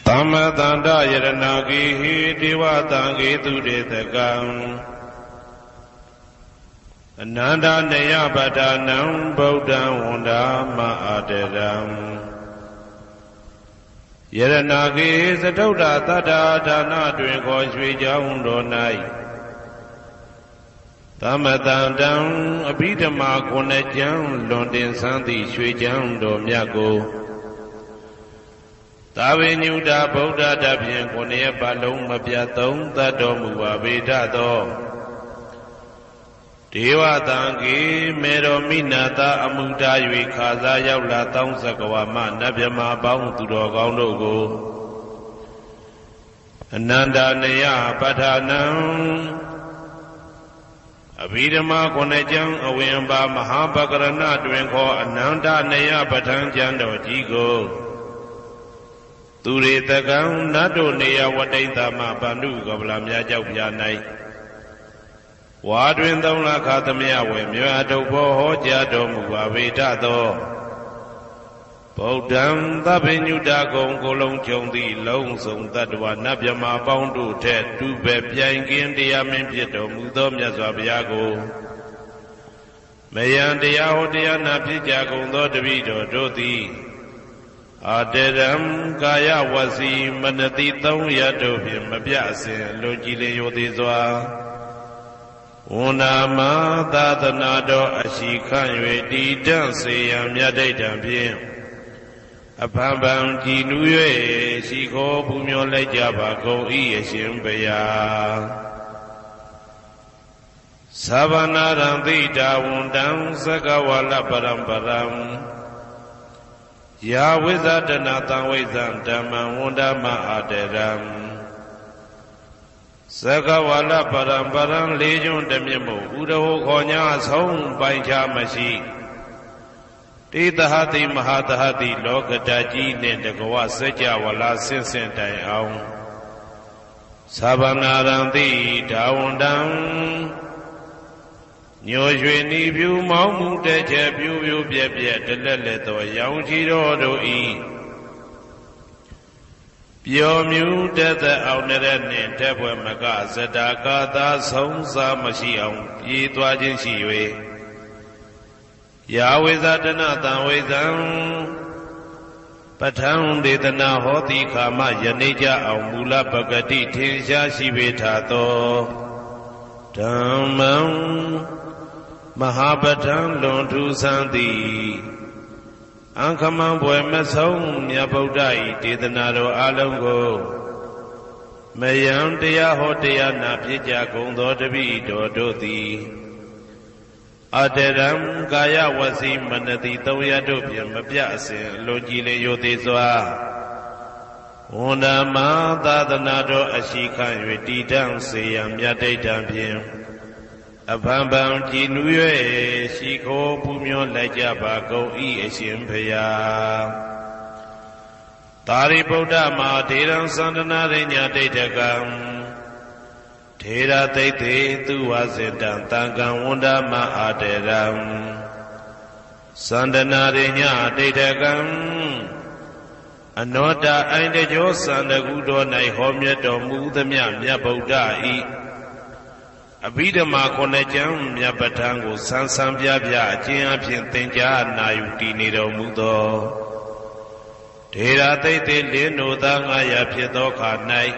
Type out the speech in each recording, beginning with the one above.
Tama tanda yaranagi hi diva tangi turidakam Ananda neya badanam Buddha wanda ma'adaram Yaranagi satauda tada dana duen ko shwe jaun do nai Tama tandam abhidama kone jang londin santi shwe jaun do myako Tawe nyuda Buddha dabhyan kone balong mapyathong tato muwa vedato Deva tangi mero minata amuda yui khaza yaula taung sakawa ma nabhyama baung tudo kaung do ko Ananda neya padhanam Abhidama kone jang awinba mahapakarana twin ko Ananda neya padhan jan do ji ko Turidakam nado neya wadaitama bandu kabla mya jauk pya nai Wadwin thong la khathamya we mya dopho ho ja do muwa vedato Buddham thapinyuta gong kolong chong thi long song tattva nabhyama paung do thet tu be pyain kin taya min phit do mu tho myat swa bhaya ko Mayan taya ho taya na phit ja gong tho tapi do do thi Adaram kaya wasi manati thong yato phit mapya asin lo ji le yo thi swa Unama thadana do ashikhan yue ti tan seyan myat daitan phit Aphan ban ji nu yue shi kho phu myo lai ja ba kaung I ashin baya Savanaram thita wundam sakawala paramparam Ya vizadana tang vizam dhammam wundama adaram Sakawala paramparam lejun damyamo Udaho khonya song paincha mashi Tidahati mahadahati lokadaji ne dagawa sajawala sinsin tai aung Savanaram thita wundam Nyo shwe ni pyu maung mu te che pyu pyu pye pye telet let to yaung chi ro do I Pyo myu tet aung nere nin tet pwe maka zata ka tha song sa mashi aung pye twa chin shi yue Ya vizadana tang vizam Pathang dedana hoti khama yanija aung mula bhagati thin sha shi ve tha to Dhammam Mahabhatan lontu santi Angkamang bwe masong mya Buddha I dedana do along ko Mayam taya ho taya na phit ja gong tho tapi do do thi Adaram kaya wasi manati thong yato phit mapya asin lo ji le yo thi swa Unama thadana do ashikhan yue ti tan seyan myat daitan phit Aphan ban ji nu yue shi kho phu myo lai ja ba kaung I ashin bhaya Tari Buddha ma Theram sandana rinya daitakam Thera daite tu vasintam tangam wundama adaram Sandana rinya daitakam Anoda aindejo sandagu do nai ho myat do mu thamya myat Buddha I Abhidama kone jang myat pathan ko san san pya pya achin aphin thinja na yu ti ne do mu tho Thera daite lino tha ngaya phit tho kha nai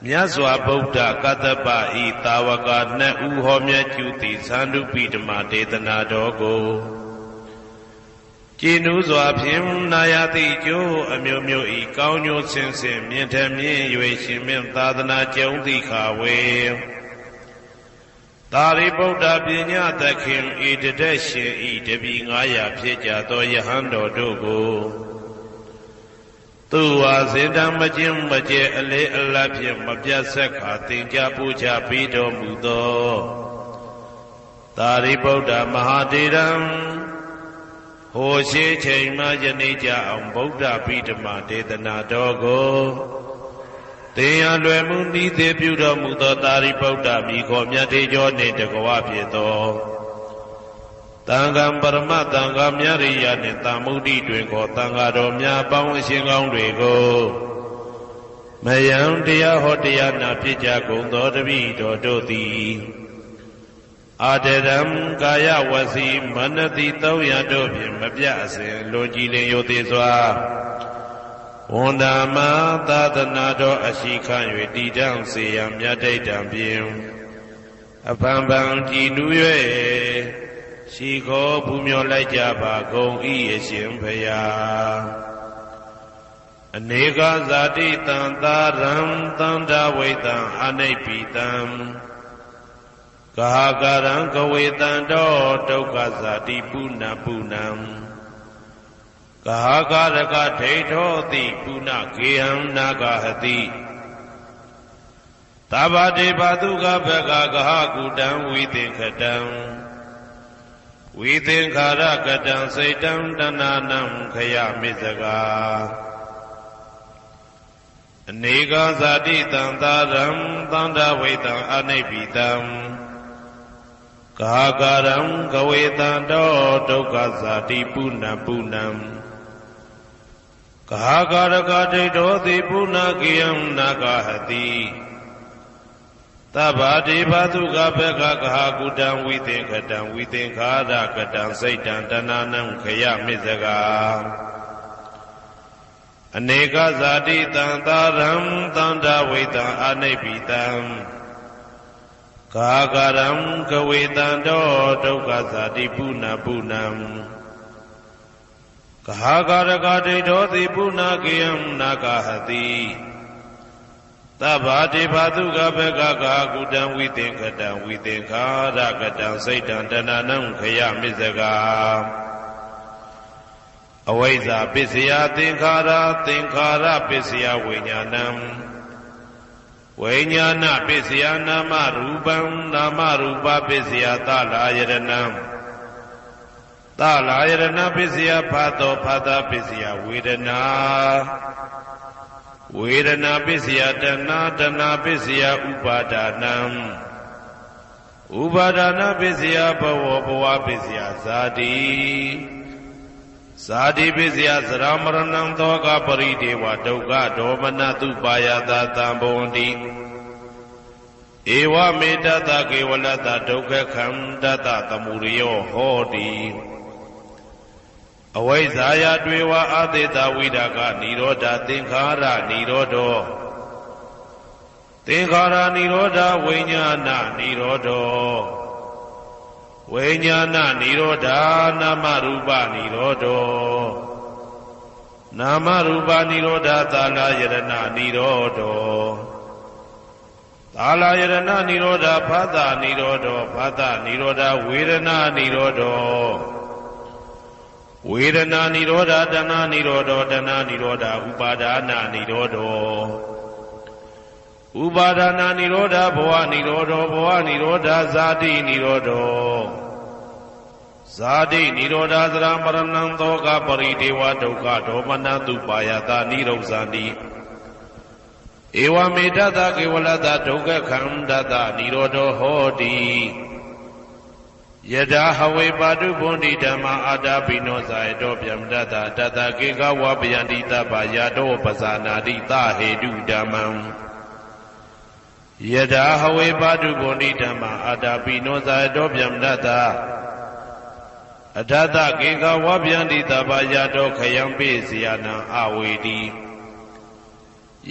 Myat swa Buddha Kattappa I tawaka nat u ho myat chu ti Sandupidama dedana do ko Jinu swa phim nayati jo amyo myo I kaung nyo sin sin myin than myin yue shin min thadana jaung thi kha we Tari Buddha pinya takhin I tadet shin I tapi 500 phit ja tho yahan do do ko Tu vasintam majin maje ale alat phit mapyat sat kha thingja puja pi do mu tho Tari Buddha Mahatheram Ho she chain ma yane ja aung Buddha Bhidama dedana do ko Teya lwe mu ni the pyu do mu tho Tari Buddha mi kho myat the jo ne dagawa phit tho Tangam parama tangam myariya ne tamudi twin ko tanga do mya paung shin kaung twe ko မယံတရားဟောတရားနာဖြစ်ကြကုန်သောတပည့်တော်တို့သည်အာတရံကာယဝစီမနတိ300တို့ဖြင့်မပြအစဉ်လွန်ကြည်လင်ယိုသေးစွာဝန်တာမသာသနာတော်အရှိခံ၍တည်တံ့စေရန်မြတ်တိတ်တံဖြင့်အဖန်ဖန်ကြည်နူး၍ရှိခေါ်ပူမျောလိုက်ကြပါကုန်၏အရှင်ဘုရားအနေကဇာတိတံသာရံသန္တာဝိတံအနိဗ္ဗိတံဂဟကာရံကဝေတံတောဒုက္ခဇာတိပုဏ္ဏပုဏ္ဏံဂဟကာရကဒိဋ္ဌောတိပုဏ္ဏဂေဟံနာဂဟတိသဗ္ဗတေဘသုကဘဂဂဟကုတံဝိသင်္ခတံဝိသင်္ခာရကတံစိတ်တံတဏနံခယမိစကာအနေကဇာတိတံသာရံသန္တာဝိတံအနိဗ္ဗိတံဂဟကာရံကဝေတံတောဒုက္ခဇာတိပုဏ္ဏပုဏ္ဏံဂဟကာရကဒိဋ္ဌောတိပုဏ္ဏဂေယံနာဂဟတိသဗ္ဗတေဘသုကဘဂဂဟကုတံဝိသင်္ခတံဝိသင်္ခာရကတံစိတ်တံတဏနံခယမိစကာအနေကဇာတိတံသာရံသန္တာဝိတံအနိဗ္ဗိတံဂဟကာရံကဝေတံတောဒုက္ခဇာတိပုဏ္ဏပုဏ္ဏံဂဟကာရကဒိဋ္ဌောတိပုဏ္ဏဂေယံနာဂဟတိသဗ္ဗတေဘသုကဘဂဂဟကုတံဝိသင်္ခတံဝိသင်္ခာရကတံစိတ်တံတဏနံခယမိစကာအဝိဇ္ဇာပစ္စယသင်္ခါရသင်္ခါရပစ္စယဝိညာဏံဝိညာဏပစ္စယနာမရူပံနာမရူပပစ္စယသလာယရဏံသလာယရဏပစ္စယဖာတောဖာတာပစ္စယဝေဒနာဝေဒနာပစ္စယတဏတဏပစ္စယဥပါဒာနံဥပါဒနာပစ္စယဘဝဘဝပစ္စယဇာတိဇာတိပစ္စယသရမရဏံသောကပရိဒေဝဒုက္ခဒေါမနတုပါယတာတံဘဝန္တိဧဝမေတ္တကေဝလတဒုက္ခခန္တတသမုရိယောဟောတိအဝိဇ္ဇာယတွေဝအာသေတဝိဒါကနိရောဓသင်္ခါရနိရောဓောသင်္ခါရနိရောဓဝိညာဏနိရောဓောဝိညာဏနိရောဓနာမရူပနိရောဓောနာမရူပနိရောဓသာလယရဏနိရောဓောသာလယရဏနိရောဓဖသနိရောဓောဖသနိရောဓဝေဒနာနိရောဓောဝေဒနာနိရောဓတဏနိရောဓတဏနိရောဓဥပါဒနာနိရောဓဥပါဒနာနိရောဓဘဝနိရောဓဘဝနိရောဓဇာတိနိရောဓဇာတိနိရောဓသရမရဏံသောကပရိဒေဝဒုက္ခဒေါမနတုပါယတာနိရောဇာတိဧဝမေတ္တကေဝလတဒုက္ခခန္တတနိရောဓဟောတိယထာဟဝေပါတုဗုန်တိဓမ္မာအာတာပိနောဇာယတောဗျမတတတတကေကဝပယန္တိတပ္ပယာတောပဇာနာတိသဟေတုဓမ္မံယထာဟဝေပါတုဗုန်တိဓမ္မာအာတာပိနောဇာယတောဗျမတတအထတကေကဝပယန္တိတပ္ပယာတောခယံပိစီယနံအဝေတိ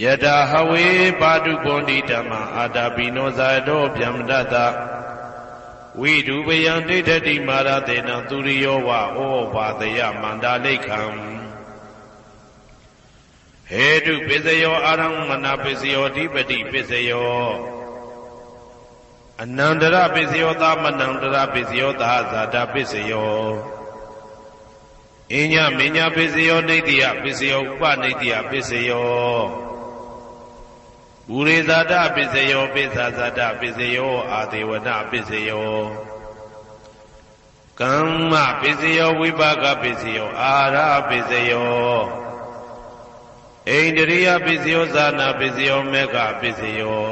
ယထာဟဝေပါတုဗုန်တိဓမ္မာအာတာပိနောဇာယတောဗျမတတဝိဒုပယံဒိဋ္ဌတိမာရတေနံသူရိယောဝဩဘာတယမန္တာလိခံဟေတုပစ္စယောအာရမဏပစ္စယောဓိပတိပစ္စယောအနန္တရပစ္စယောသမနန္တရပစ္စယောသာဇာတာပစ္စယောအညမညပစ္စယောနေတိယပစ္စယောဥပနေတိယပစ္စယောဘူရိဇာတပစ္စယောပိစ္ဆာဇာတပစ္စယောအာဒေဝနပစ္စယောကမ္မပစ္စယောဝိပါကပစ္စယောအာရပစ္စယောဣန္ဒရိယပစ္စယောဇာနာပစ္စယောမေဃပစ္စယော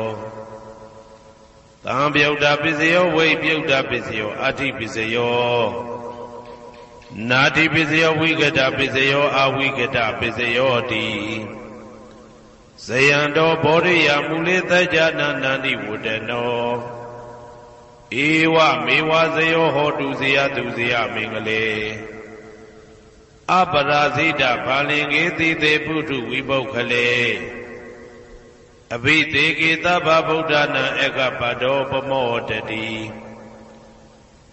သံပြုတ်တာပစ္စယောဝိပြုတ်တာပစ္စယောအာတိပစ္စယောနာတိပစ္စယောဝိကတပစ္စယောအဝိကတပစ္စယောတိ ဇယံတော်ဘောရိယမူလေသကြနာနန္တိဝတ္တနောဧဝမေဝဇယောဟောတုဇယတုဇယမင်္ဂလေအပရာဇိတဘာလင်္ကေတိတေပုထုဝိပုခ္ခလေအဘိသေကေသဗ္ဗဗုဒ္ဓနာဧကပတောပမောတတိ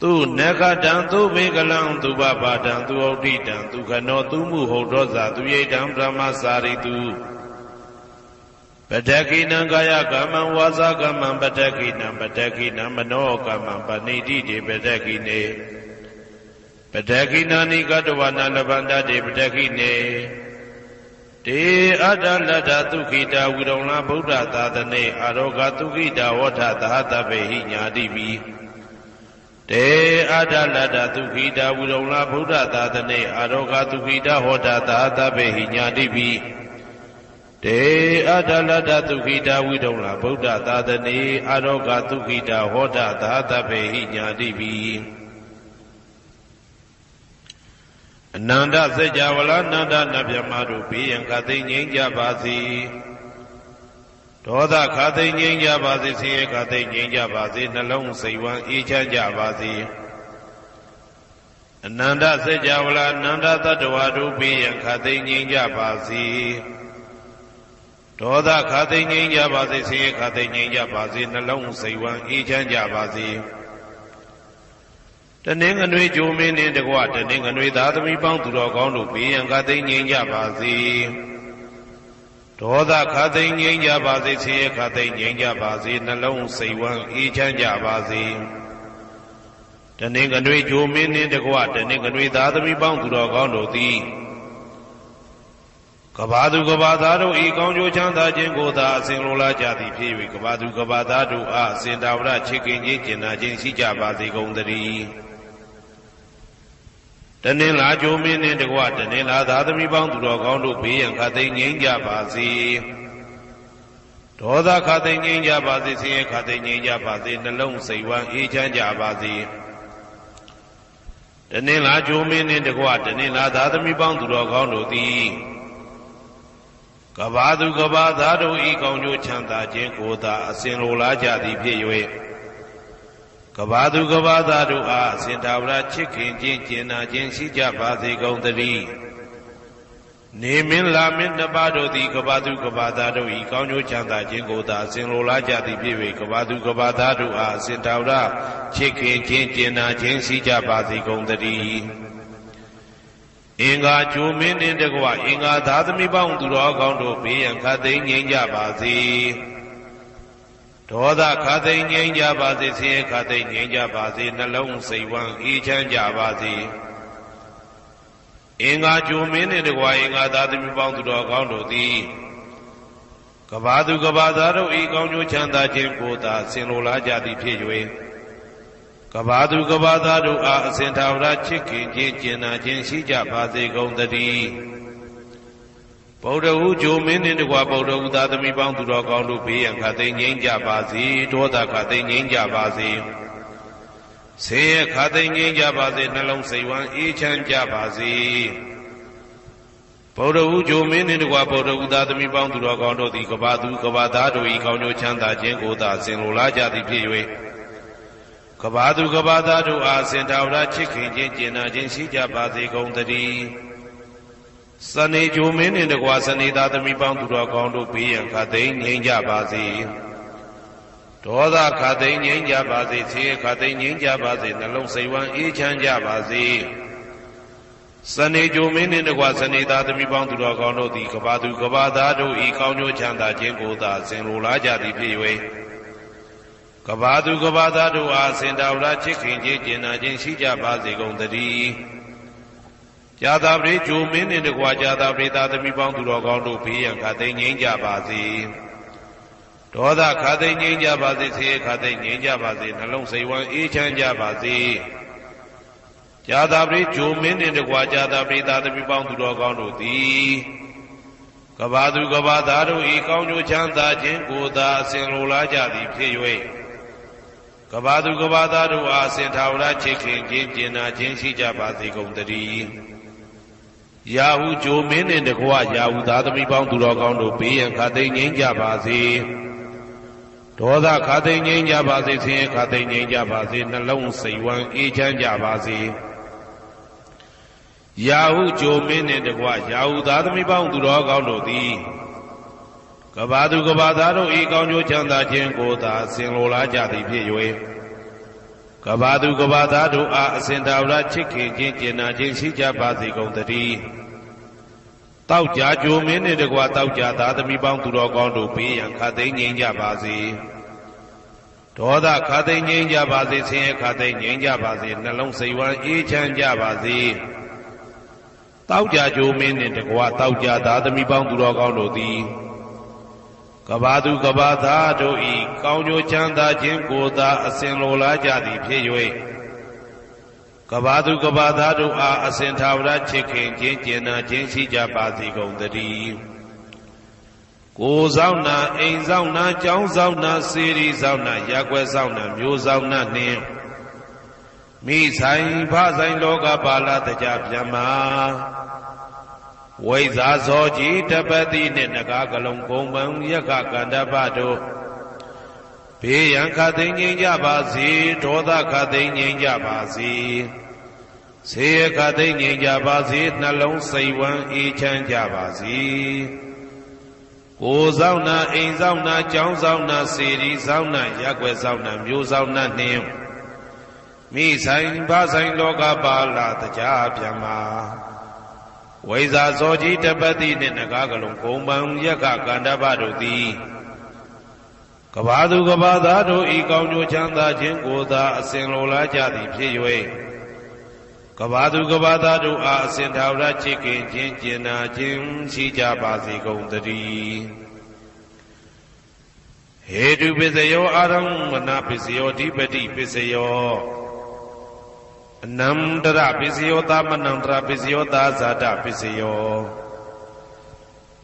သူနခတံသူဘေကလံသူဘဘာတံသူဩဋ္ဌိတံသူခနောသူမှုဟုတ်သောဇာသူယိတံဗြဟ္မစာရိတုပတ္တကိနံကာယကမ္မံဝါစာကမ္မံပတ္တကိနံပတ္တကိနံမနောကမ္မံပဏိတိတေပတ္တကိနေပတ္တကိနာနိကတဝနာလဗန္တတေပတ္တကိနေတေအတ္တလတ္တသုခိတာဝိရုံလဗုဒ္ဓသာသနေအာရောဂသုခိတာဝဋ္ဌသဟတပေဟိညာတိပိတေအတ္တလတ္တသုခိတာဝိရုံလဗုဒ္ဓသာသနေအာရောဂသုခိတာဟောတာသဟတပေဟိညာတိပိတေအတ္တလတ္တသုခိတာဝိရုံလဗုဒ္ဓသာသနေအာရောဂသုခိတာဟောတာသဟတပေဟိညာတိပိအနန္တစัจ java လာနန္ဒနဗျမတို့ဘေးရန်ခသိငြိမ်းကြပါစေဒေါသခသိငြိမ်းကြပါစေဆင်းရဲခသိငြိမ်းကြပါစေနှလုံးစိတ်ဝမ်းအေးချမ်းကြပါစေအနန္တစัจ java လာနန္ဒတတ္တဝါတို့ဘေးရန်ခသိငြိမ်းကြပါစေဒေါသခသိငြိမ်းကြပါစေဆင်းရဲခသိငြိမ်းကြပါစေနှလုံးစိတ်ဝမ်းအေးချမ်းကြပါစေတနင်္ဂနွေဂျိုမင်းနှင့်တကွတနင်္ဂနွေသားသမီးပေါင်းသူတော်ကောင်းတို့ဘေးရန်ခသိငြိမ်းကြပါစေဒေါသခသိငြိမ်းကြပါစေဆင်းရဲခသိငြိမ်းကြပါစေနှလုံးစိတ်ဝမ်းအေးချမ်းကြပါစေတနင်္ဂနွေဂျိုမင်းနှင့်တကွတနင်္ဂနွေသားသမီးပေါင်းသူတော်ကောင်းတို့သည်ကဘာသူကဘာသားတို့ဤကောင်းကျိုးချမ်းသာခြင်းကိုသာအစဉ်လိုလားကြသည်ဖြစ်၍ကဘာသူကဘာသားတို့အားအစဉ်တာဝရချစ်ခင်ခြင်းကျင်နာခြင်းရှိကြပါစေကုန်သတည်းတနင်္လာဂျိုမင်းနှင့်တကွတနင်္လာသားသမီးပေါင်းသူတော်ကောင်းတို့ဘေးရန်ခသိငြိမ်းကြပါစေဒေါသခသိငြိမ်းကြပါစေဆင်းရဲခသိငြိမ်းကြပါစေနှလုံးစိတ်ဝမ်းအေးချမ်းကြပါစေတနင်္လာဂျိုမင်းနှင့်တကွတနင်္လာသားသမီးပေါင်းသူတော်ကောင်းတို့သည်ကဘာသူကဘာသားတို့ဤကောင်းကျိုးချမ်းသာခြင်းကိုသာအစဉ်လိုလားကြသည်ဖြစ်၍ကဘာသူကဘာသားတို့အားအစဉ်တာဝရချစ်ခင်ခြင်းကျင်နာခြင်းရှိကြပါစေကုန်သတည်းနေမင်းလာမင်းတပါးတို့သည်ကဘာသူကဘာသားတို့ဤကောင်းကျိုးချမ်းသာခြင်းကိုသာအစဉ်လိုလားကြသည်ဖြစ်၍ကဘာသူကဘာသားတို့အားအစဉ်တာဝရချစ်ခင်ခြင်းကျင်နာခြင်းရှိကြပါစေကုန်သတည်းအင်္ဂါဂျိုမင်းနှင့်တကွအင်္ဂါသားသမီးပေါင်းသူတော်ကောင်းတို့ဘေးရန်ခသိငြိမ်းကြပါစေဒေါသခသိငြိမ်းကြပါစေဆင်းရဲခသိငြိမ်းကြပါစေနှလုံးစိတ်ဝမ်းအေးချမ်းကြပါစေအင်္ဂါဂျိုမင်းနှင့်တကွအင်္ဂါသားသမီးပေါင်းသူတော်ကောင်းတို့သည်ကဘာသူကဘာသားတို့ဤကောင်းကျိုးချမ်းသာခြင်းကိုသာဆင်လိုလားကြသည်ဖြစ်၍ကဘာသူကဘာသားတို့အားအစဉ်ထာဝရချစ်ခင်ခြင်းကျင်နာခြင်းရှိကြပါစေကုန်သတည်းဗုဒ္ဓဟူဂျိုမင်းနှင့်တကွဗုဒ္ဓဟူသားသမီးပေါင်းသူတော်ကောင်းတို့ဘေးရန်ခသိငြိမ်းကြပါစေဒေါသခသိငြိမ်းကြပါစေဆင်းရဲခသိငြိမ်းကြပါစေနှလုံးစိတ်ဝမ်းအေးချမ်းကြပါစေဗုဒ္ဓဟူဂျိုမင်းနှင့်တကွဗုဒ္ဓဟူသားသမီးပေါင်းသူတော်ကောင်းတို့သည်ကဘာသူကဘာသားတို့ဤကောင်းကျိုးချမ်းသာခြင်းကိုသာဆင်လိုလားကြသည်ဖြစ်၍ကဘာသူကဘာသားတို့အားစင်တာဝရချစ်ခင်ခြင်းကျင်နာခြင်းရှိကြပါစေကုန်သတည်းစနေဂျိုမင်းနှင့်တကွစနေသားသမီးပေါင်းသူတော်ကောင်းတို့ဘေးရန်ခသိငြိမ်းကြပါစေဒေါသခသိငြိမ်းကြပါစေဆင်းရဲခသိငြိမ်းကြပါစေနှလုံးစိတ်ဝမ်းအေးချမ်းကြပါစေစနေဂျိုမင်းနှင့်တကွစနေသားသမီးပေါင်းသူတော်ကောင်းတို့သည်ကဘာသူကဘာသားတို့ဤကောင်းကျိုးချမ်းသာခြင်းကိုသာဆင်လိုလားကြသည်ဖြစ်၍ကဘာသူကဘာသားတို့အားစင်တာဝရချစ်ခင်ခြင်းကျင်နာခြင်းရှိကြပါစေကုန်သတည်းဇာတာပရိဂျိုမင်းနှင့်တကွာဇာတာပရိသားသမီးပေါင်းသူတော်ကောင်းတို့ဘေးရန်ခသိငြိမ်းကြပါစေဒေါသခသိငြိမ်းကြပါစေဆင်းရဲခသိငြိမ်းကြပါစေနှလုံးစိတ်ဝမ်းအေးချမ်းကြပါစေဇာတာပရိဂျိုမင်းနှင့်တကွာဇာတာပရိသားသမီးပေါင်းသူတော်ကောင်းတို့သည်ကဘာသူကဘာသားတို့ဤကောင်းကျိုးချမ်းသာခြင်းကိုသာအစဉ်လိုလားကြသည်ဖြစ်၍ကဘာသူကဘာသားတို့အားအစဉ်ထာဝရချစ်ခင်ခြင်းကျင်နာခြင်းရှိကြပါစေကုန်သတည်း ရာဟုဂျိုမင်းနှင့်တကွရာဟုသားသမီးပေါင်းသူတော်ကောင်းတို့ဘေးရန်ခါသိမ်းငြိမ်းကြပါစေဒေါသခါသိမ်းငြိမ်းကြပါစေဆင်းရဲခါသိမ်းငြိမ်းကြပါစေနှလုံးစိတ်ဝမ်းအေးချမ်းကြပါစေရာဟုဂျိုမင်းနှင့်တကွရာဟုသားသမီးပေါင်းသူတော်ကောင်းတို့သည်ကဘာသူကဘာသားတို့ဤကောင်းကျိုးချမ်းသာခြင်းကိုသာဆင်လိုလားကြသည်ဖြစ်၍ကဘာသူကဘာသားတို့အားအစဉ်သာဝရချစ်ခင်ခြင်းကျင်နာခြင်းရှိကြပါစေကုန်သတည်းတောက်ကြကြိုမင်းနှင့်တကွတောက်ကြသားသမီးပေါင်းသူတော်ကောင်းတို့ဘေးရန်ခါသိမ်းငြိမ်းကြပါစေဒေါသခါသိမ်းငြိမ်းကြပါစေဆင်းရဲခါသိမ်းငြိမ်းကြပါစေနှလုံးစိတ်ဝမ်းအေးချမ်းကြပါစေတောက်ကြကြိုမင်းနှင့်တကွတောက်ကြသားသမီးပေါင်းသူတော်ကောင်းတို့သည်ကဘာသူကဘာသားတို့ဤကောင်းကျိုးချမ်းသာခြင်းကိုသာအစဉ်လိုလားကြသည်ဖြစ်၍ကဘာသူကဘာသားတို့အားအစဉ်သာဝရချစ်ခင်ခြင်းကျင်နာခြင်းရှိကြပါစေကုန်သတည်းကိုယ်ဆောင်နာအိမ်ဆောင်နာကျောင်းဆောင်နာစေရီဆောင်နာရပ်ကွက်ဆောင်နာမျိုးဆောင်နာနှင့်မိဆိုင်ဖဆိုင်လောကပါဠတကြဗျမဝိဇာဇောကြီးတပတိနှင့်နဂါကလုံးကုံပံယက္ခကန္တပတို့ဘေးရန်ခါသိမ်းငြိမ်းကြပါစေဒေါသခါသိမ်းငြိမ်းကြပါစေဆေးရခါသိမ်းငြိမ်းကြပါစေနှလုံးစိတ်ဝမ်းအေးချမ်းကြပါစေကိုယ်ဆောင်နာအိမ်ဆောင်နာကျောင်းဆောင်နာစေရီဆောင်နာရပ်ကွက်ဆောင်နာမျိုးဆောင်နာနှင့်မိဆိုင်ဖဆိုင်လောကပါဠတကြဗျမဝိဇာဇောကြီးတပတိနှင့်နဂါကလုံးကုံပံယက္ခကန္တပတို့သည်ကဘာသူကဘာသားတို့ဤကောင်းကျိုးချမ်းသာခြင်းကိုသာအစဉ်လိုလားကြသည်ဖြစ်၍ကဘာသူကဘာသားတို့အားအစဉ်သာဝရချစ်ခင်ခြင်းကျင်နာခြင်းရှိကြပါစေကုန်သတည်းဟေတုပစ္စယောအာရမဏပစ္စယောဓိပတိပစ္စယောအနန္တရပစ္စယောသမနန္တရပစ္စယောသာဇာတပစ္စယော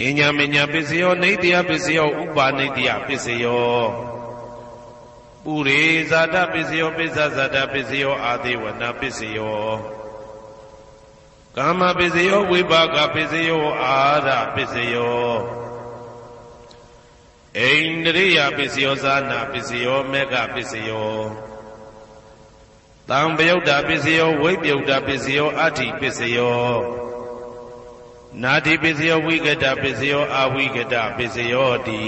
အညမညပစ္စယောနေတ္တယပစ္စယောဥပါနေတ္တယပစ္စယောပုရိဇာတပစ္စယောပစ္စဇာတပစ္စယောအာသေဝနာပစ္စယောကာမပစ္စယောဝိပါကပစ္စယောအာရပစ္စယောဣန္ဒရိယပစ္စယောဇာနာပစ္စယောမေဃပစ္စယောသံပယုတ်တာပစ္စယောဝိပယုတ်တာပစ္စယောအဋ္ဌိပစ္စယောနာတိပစ္စယောဝိကတပစ္စယောအဝိကတပစ္စယောတိ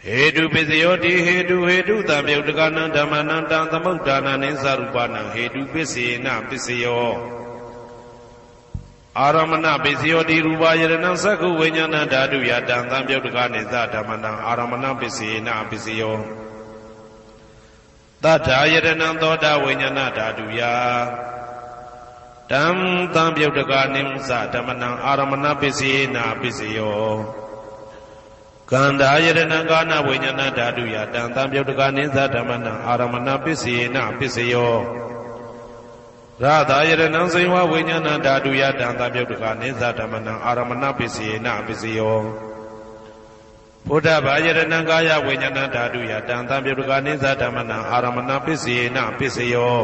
ဟေတုပစ္စယောတိဟေတုသံပယုတ်တကနံဓမ္မနံတံသမုဋ္ဌာနံနိသရူပနံဟေတုပစ္စေနပစ္စယောအာရမဏပစ္စယောတိရူပယရဏံသက္ခုဝိညာဏဓာတုယတံသံပယုတ်တကနိသဓမ္မနံအာရမဏပစ္စေနပစ္စယောသတ္ထာယရဏံသောတာဝိညာဏဓာတုယတံသံပယုတ်တကနိသဓမ္မနံအာရမဏပစ္စေနပစ္စယောကန္တာယရဏံကာနဝိညာဏဓာတုယတံသံပယုတ်တကနိသဓမ္မနံအာရမဏပစ္စေနပစ္စယောရတာယရဏံစေဝဝိညာဏဓာတုယတံသံပယုတ်တကနိသဓမ္မနံအာရမဏပစ္စေနပစ္စယောဘုဒ္ဓဘာယရဏံကာယဝိညာဏဓာတုယတံသံပယုတ်တကနိသဓမ္မနံအာရမဏပစ္စေနပစ္စယော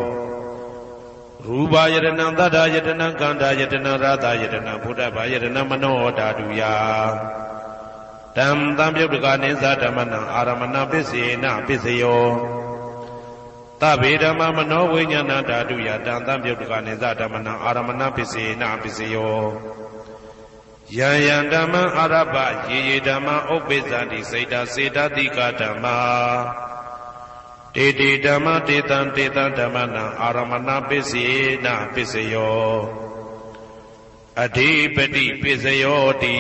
ရူပယရဏံသတ္တယတနံကန္တာယတနံရတာယတနံဘုဒ္ဓဘာယရဏံမနောဓာတုယတံသံပယုတ်တကနိသဓမ္မနံအာရမဏပစ္စေနပစ္စယောသဗ္ဗေဓမ္မမနောဝိညာဏဓာတုယတံသံပယုတ်တကနိသဓမ္မနံအာရမဏပစ္စေနပစ္စယောယံယံဓမ္မအာရပယေယေဓမ္မဥပ္ပိသန္တိစေတစေတတိကဓမ္မာတေတေဓမ္မတေတံဓမ္မနံအာရမဏပစ္စေနပစ္စယောအဓိပတိပစ္စယောတိ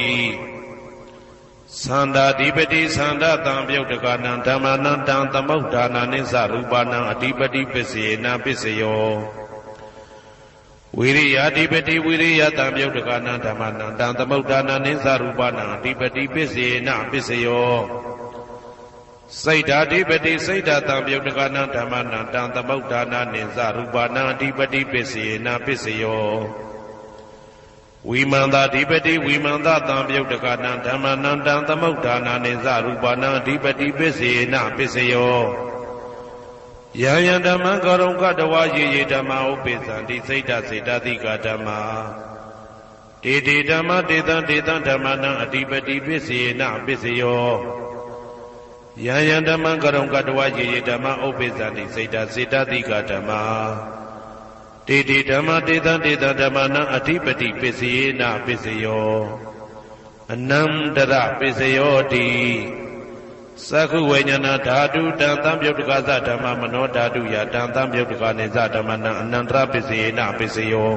သန္တာဓိပတိသန္တာတံပယုတ်တကနံဓမ္မနံတံသမုဋ္ဌာနနိသရူပနံအဓိပတိပစ္စေနပစ္စယောဝိရိယဓိပတိဝိရိယတံပယုတ်တကနံဓမ္မနံတံသမုဋ္ဌာနနိသရူပနံအဓိပတိပစ္စေနပစ္စယောစိတ်ဓာဓိပတိစိတ်ဓာတံပယုတ်တကနံဓမ္မနံတံသမုဋ္ဌာနနိသရူပနံအဓိပတိပစ္စေနပစ္စယောဝိမန္တာဓိပတိဝိမန္တတံပယုတ်တကနံဓမ္မနံတံသမုဋ္ဌာနနိသရူပနံအဓိပတိပစ္စေနပစ္စယောယံယံဓမ္မံကရုံကတဝါယေယေဓမ္မဥပ္ပိသန္တိစိတ်ဓာစေတသိကဓမ္မာ တေတေဓမ္မတေတံတေတံဓမ္မနံအဓိပတိပစ္စေနပစ္စယောယံယံဓမ္မံကရုံကတဝယေယေဓမ္မဥပ္ပိသန္တိစေတစေတတိကဓမ္မာတေတေဓမ္မတေတံတေတံဓမ္မနံအဓိပတိပစ္စေနပစ္စယောအနန္တရပစ္စယောတိသက္ခုဝိညာဏဓာတုတံသံပြုတ်တကသဓမ္မမနောဓာတုယတံသံပြုတ်တကနေသဓမ္မနံအနန္တရပစ္စေနပစ္စယော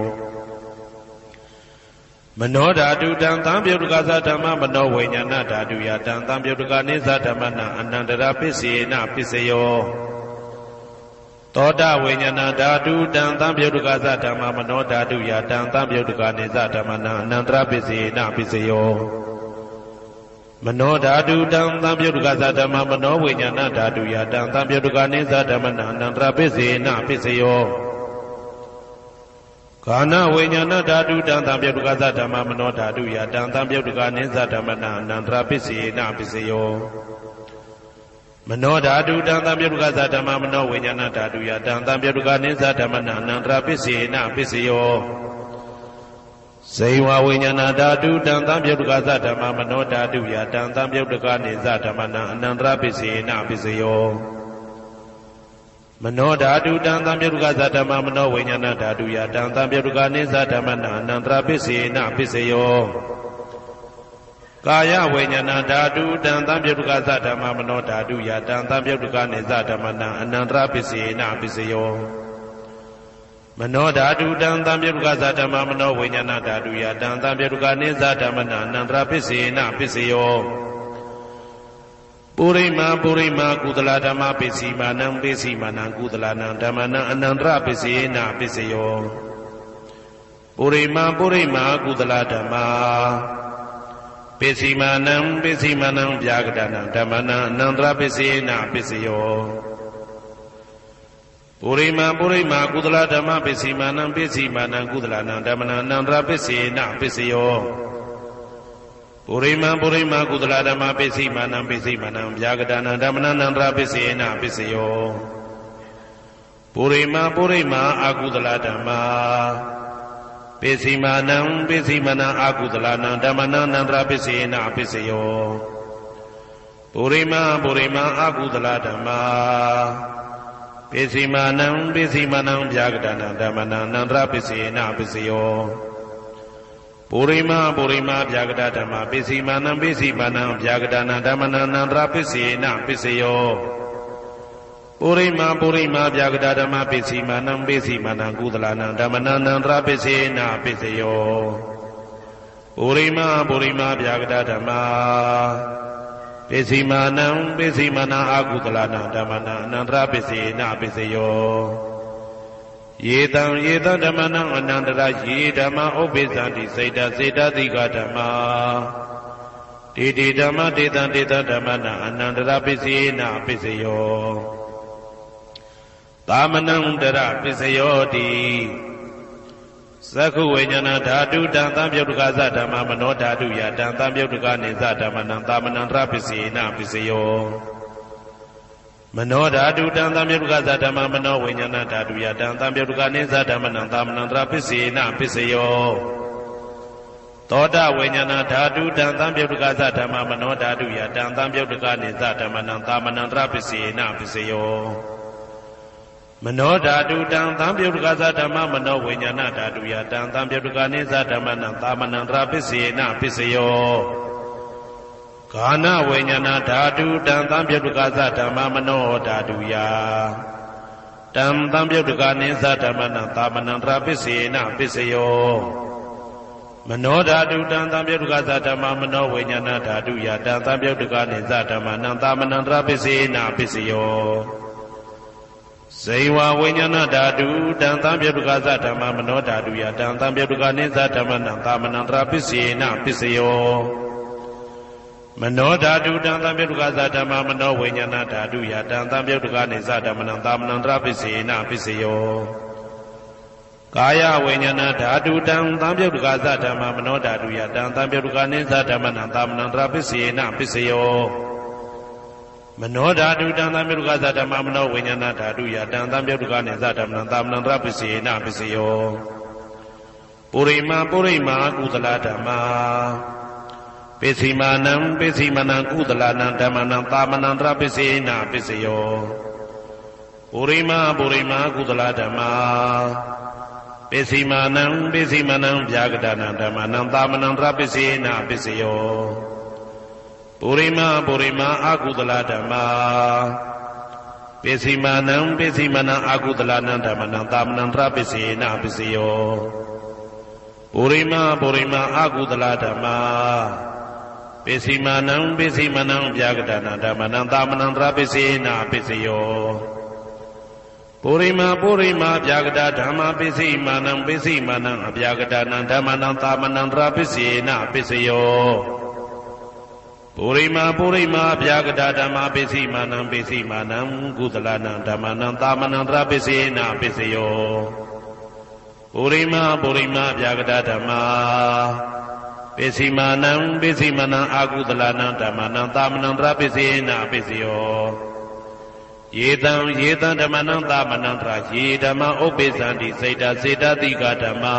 မနောဓာတုတံသံပြုတ်တကသဓမ္မမနောဝိညာဏဓာတုယတံသံပြုတ်တကနေသဓမ္မနံအနန္တရပစ္စေနပစ္စယောသောတဝိညာဏဓာတုတံသံပြုတ်တကသဓမ္မမနောဓာတုယတံသံပြုတ်တကနေသဓမ္မနံအနန္တရပစ္စေနပစ္စယောမနောဓာတုတံသံပြုတ်တကသဓမ္မမနောဝိညာဏဓာတုယတံသံပြုတ်တကနေသဓမ္မနံအနန္တရပစ္စေနပစ္စယောကာနဝိညာဏဓာတုတံသံပြုတ်တကသဓမ္မမနောဓာတုယတံသံပြုတ်တကနေသဓမ္မနံအနန္တရပစ္စေနပစ္စယောမနောဓာတုတံသံပြုတ်တကသဓမ္မမနောဝိညာဏဓာတုယတံသံပြုတ်တကနေသဓမ္မနံအနန္တရပစ္စေနပစ္စယောဇေဝဝိညာဏဓာတုတံသံပြုတ်တကသဓမ္မမနောဓာတုယတံသံပြုတ်တကနေသဓမ္မနံအနန္တရပစ္စေနပစ္စယောမနောဓာတုတံသံပြုတ်တကသဓမ္မမနောဝိညာဏဓာတုယတံသံပြုတ်တကနေသဓမ္မနံအနန္တရပစ္စေနပစ္စယောကာယဝိညာဏဓာတုတံသံပြုတ်တကသဓမ္မမနောဓာတုယတံသံပြုတ်တကနေသဓမ္မနံအနန္တရပစ္စေနပစ္စယောမနောဓာတုတံသံပြုတ်တကသဓမ္မမနောဝိညာဏဓာတုယတံသံပြုတ်တကနေသဓမ္မနံအနန္တရပစ္စေနပစ္စယောပုရိမာပုရိမာကုသလဓမ္မပစ္စည်းမာနံပစ္စည်းမာနံကုသလနံဓမ္မနံအနန္တရပစ္စေနပစ္စယောပုရိမာပုရိမာကုသလဓမ္မာပစ္စည်းမာနံပစ္စည်းမာနံဗျာကတနံဓမ္မနံအနန္တရပစ္စေနပစ္စယောပုရိမာပုရိမာကုသလဓမ္မပစ္စည်းမာနံပစ္စည်းမာနံကုသလနံဓမ္မနံအနန္တရပစ္စေနပစ္စယောပုရိမာပုရိမာကုသလဓမ္မပစ္စည်းမာနံပစ္စည်းမာနံဗျာကတနံဓမ္မနံအနန္တရပစ္စေနပစ္စယောပုရိမာပုရိမာအာကုသလဓမ္မာပစ္စည်းမာနံပစ္စည်းမာနံအာကုသလနံဓမ္မနံအနန္တရပစ္စေနပစ္စယောပုရိမာပုရိမာအာကုသလဓမ္မာပစ္စည်းမာနံပစ္စည်းမာနံဗျာကတနံဓမ္မနံအနန္တရပစ္စေနပစ္စယောပုရိမာပုရိမာဗျာကတဓမ္မပစ္စည်းမာနံပစ္စည်းမာနံဗျာကတနံဓမ္မနံအနန္တရပစ္စေနပစ္စယောပုရိမာပုရိမာဗျာကတဓမ္မပစ္စည်းမာနံပစ္စည်းမာနံကုသလနံဓမ္မနံအနန္တရပစ္စေနပစ္စယောပုရိမာပုရိမာဗျာကတဓမ္မပစ္စည်းမာနံပစ္စည်းမာနံအာကုသလနံဓမ္မနံအနန္တရပစ္စေနပစ္စယောယေတံယေတံဓမ္မနံအနန္တရယေဓမ္မဥပ္ပိသန္တိစေတစေတတိကဓမ္မာတေတေဓမ္မတေတံတေတံဓမ္မနံအနန္တရပစ္စေနပစ္စယောသာမနံတရပစ္စယောတိသက္ခုဝိညာဏဓာတုတံသံပြုတ်တကသဓမ္မမနောဓာတုယတံသံပြုတ်တကနေသဓမ္မနံသာမနံတရပစ္စေနပစ္စယောမနောဓာတုတံသံပြုတ်တကသဓမ္မမနောဝိညာဏဓာတုယတံသံပြုတ်တကနေသဓမ္မနံသာမနံတရပစ္စေနပစ္စယောသောတဝိညာဏဓာတုတံသံပြုတ်တကသဓမ္မမနောဓာတုယတံသံပြုတ်တကနေသဓမ္မနံသာမနံတရပစ္စေနပစ္စယောမနောဓာတုတံသံပြုတ်တကသဓမ္မမနောဝိညာဏဓာတုယတံသံပြုတ်တကနေသဓမ္မနံသာမနံတရပစ္စေနပစ္စယောကာနဝိညာဏဓာတုတံသံပြုတ်တကသဓမ္မမနောဓာတုယတံသံပြုတ်တကနေသဓမ္မနံသာမနံတရပစ္စေနပစ္စယောမနောဓာတုတံသံပြုတ်တကသဓမ္မမနောဝိညာဏဓာတုယတံသံပြုတ်တကနေသဓမ္မနံသာမနံတရပစ္စေနပစ္စယောဇေဝဝိညာဏဓာတုတံသံပြုတ်တကသဓမ္မမနောဓာတုယတံသံပြုတ်တကနေသဓမ္မနံသာမနံတရပစ္စေနပစ္စယောမနောဓာတုတံသံပြုတ်တကသဓမ္မမနောဝိညာဏဓာတုယတံသံပြုတ်တကနေသဓမ္မနံသာမနံတရပစ္စေနပစ္စယောကာယဝိညာဏဓာတုတံသံပြုတ်တကသဓမ္မမနောဓာတုယတံသံပြုတ်တကနေသဓမ္မနံသာမနံတရပစ္စေနပစ္စယောမနောဓာတုတံသံပြုတ်တကသဓမ္မမနောဝိညာဏဓာတုယတံသံပြုတ်တကနေသဓမ္မနံသာမနံတရပစ္စေနပစ္စယော ပုရိမာကုသလဓမ္မာပိစိမာနံပိစိမနံကုသလနံဓမ္မနံသာမနံတရပိစေနပိစယောပုရိမာကုသလဓမ္မာပိစိမာနံပိစိမနံဗျာဂဒနံဓမ္မနံသာမနံတရပိစေနပိစယောပုရိမာအကုသလဓမ္မာပိစိမာနံပိစိမနံအကုသလနံဓမ္မနံသာမနံတရပိစေနပိစယောပုရိမာအကုသလဓမ္မာပိစိမာနံပိစိမနံဗျာဂဒနံဓမ္မနံသာမနံတရပိစေနပိစယောပုရိမာဗျာဂဒဓမ္မာပိစိမာနံပိစိမနံအဗျာဂဒနံဓမ္မနံသာမနံတရပိစေနပိစယောပုရိမာဗျာဂဒဓမ္မာပိစိမာနံကုသလနံဓမ္မနံသာမနံတရပိစေနပိစယောပုရိမာဗျာဂဒဓမ္မာပိစိမာနံအကုသလနံဓမ္မနံသာမနံတရပိစေနပိစယောယေတံဓမ္မနံသာမနံတရယေဓမ္မဥပ္ပိသန္တိစေတတိကဓမ္မာ